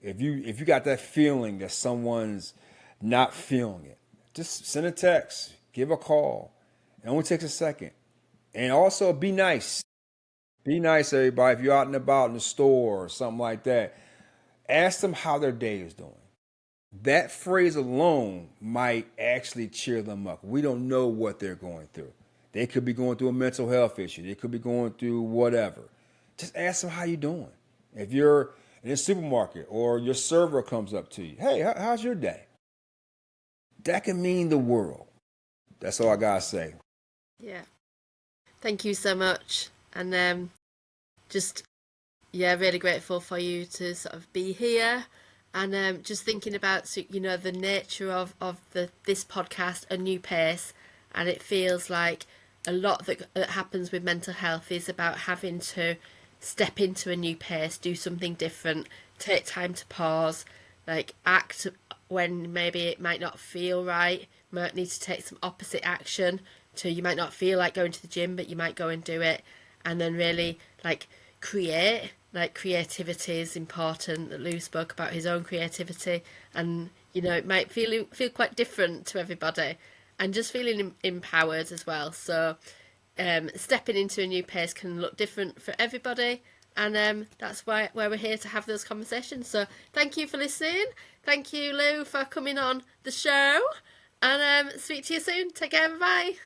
If you got that feeling that someone's not feeling it, just send a text, give a call. It only takes a second. And also be nice. Be nice, everybody. If you're out and about in the store or something like that, ask them how their day is doing. That phrase alone might actually cheer them up. We don't know what they're going through. They could be going through a mental health issue. They could be going through whatever. Just ask them how you doing. If you're in a supermarket or your server comes up to you, hey, how's your day? That can mean the world. That's all I gotta say. Yeah. Thank you so much. And just, yeah, really grateful for you to sort of be here. And just thinking about, you know, the nature of this podcast, A New Pace. And it feels like a lot that happens with mental health is about having to step into a new pace, do something different, take time to pause, like act when maybe it might not feel right, might need to take some opposite action to, you might not feel like going to the gym, but you might go and do it, and then really like create. Like creativity is important. That Lou spoke about his own creativity, and you know it might feel quite different to everybody, and just feeling empowered as well. So stepping into a new pace can look different for everybody, and that's why we're here to have those conversations. So thank you for listening. Thank you, Lou, for coming on the show, and speak to you soon. Take care. Bye.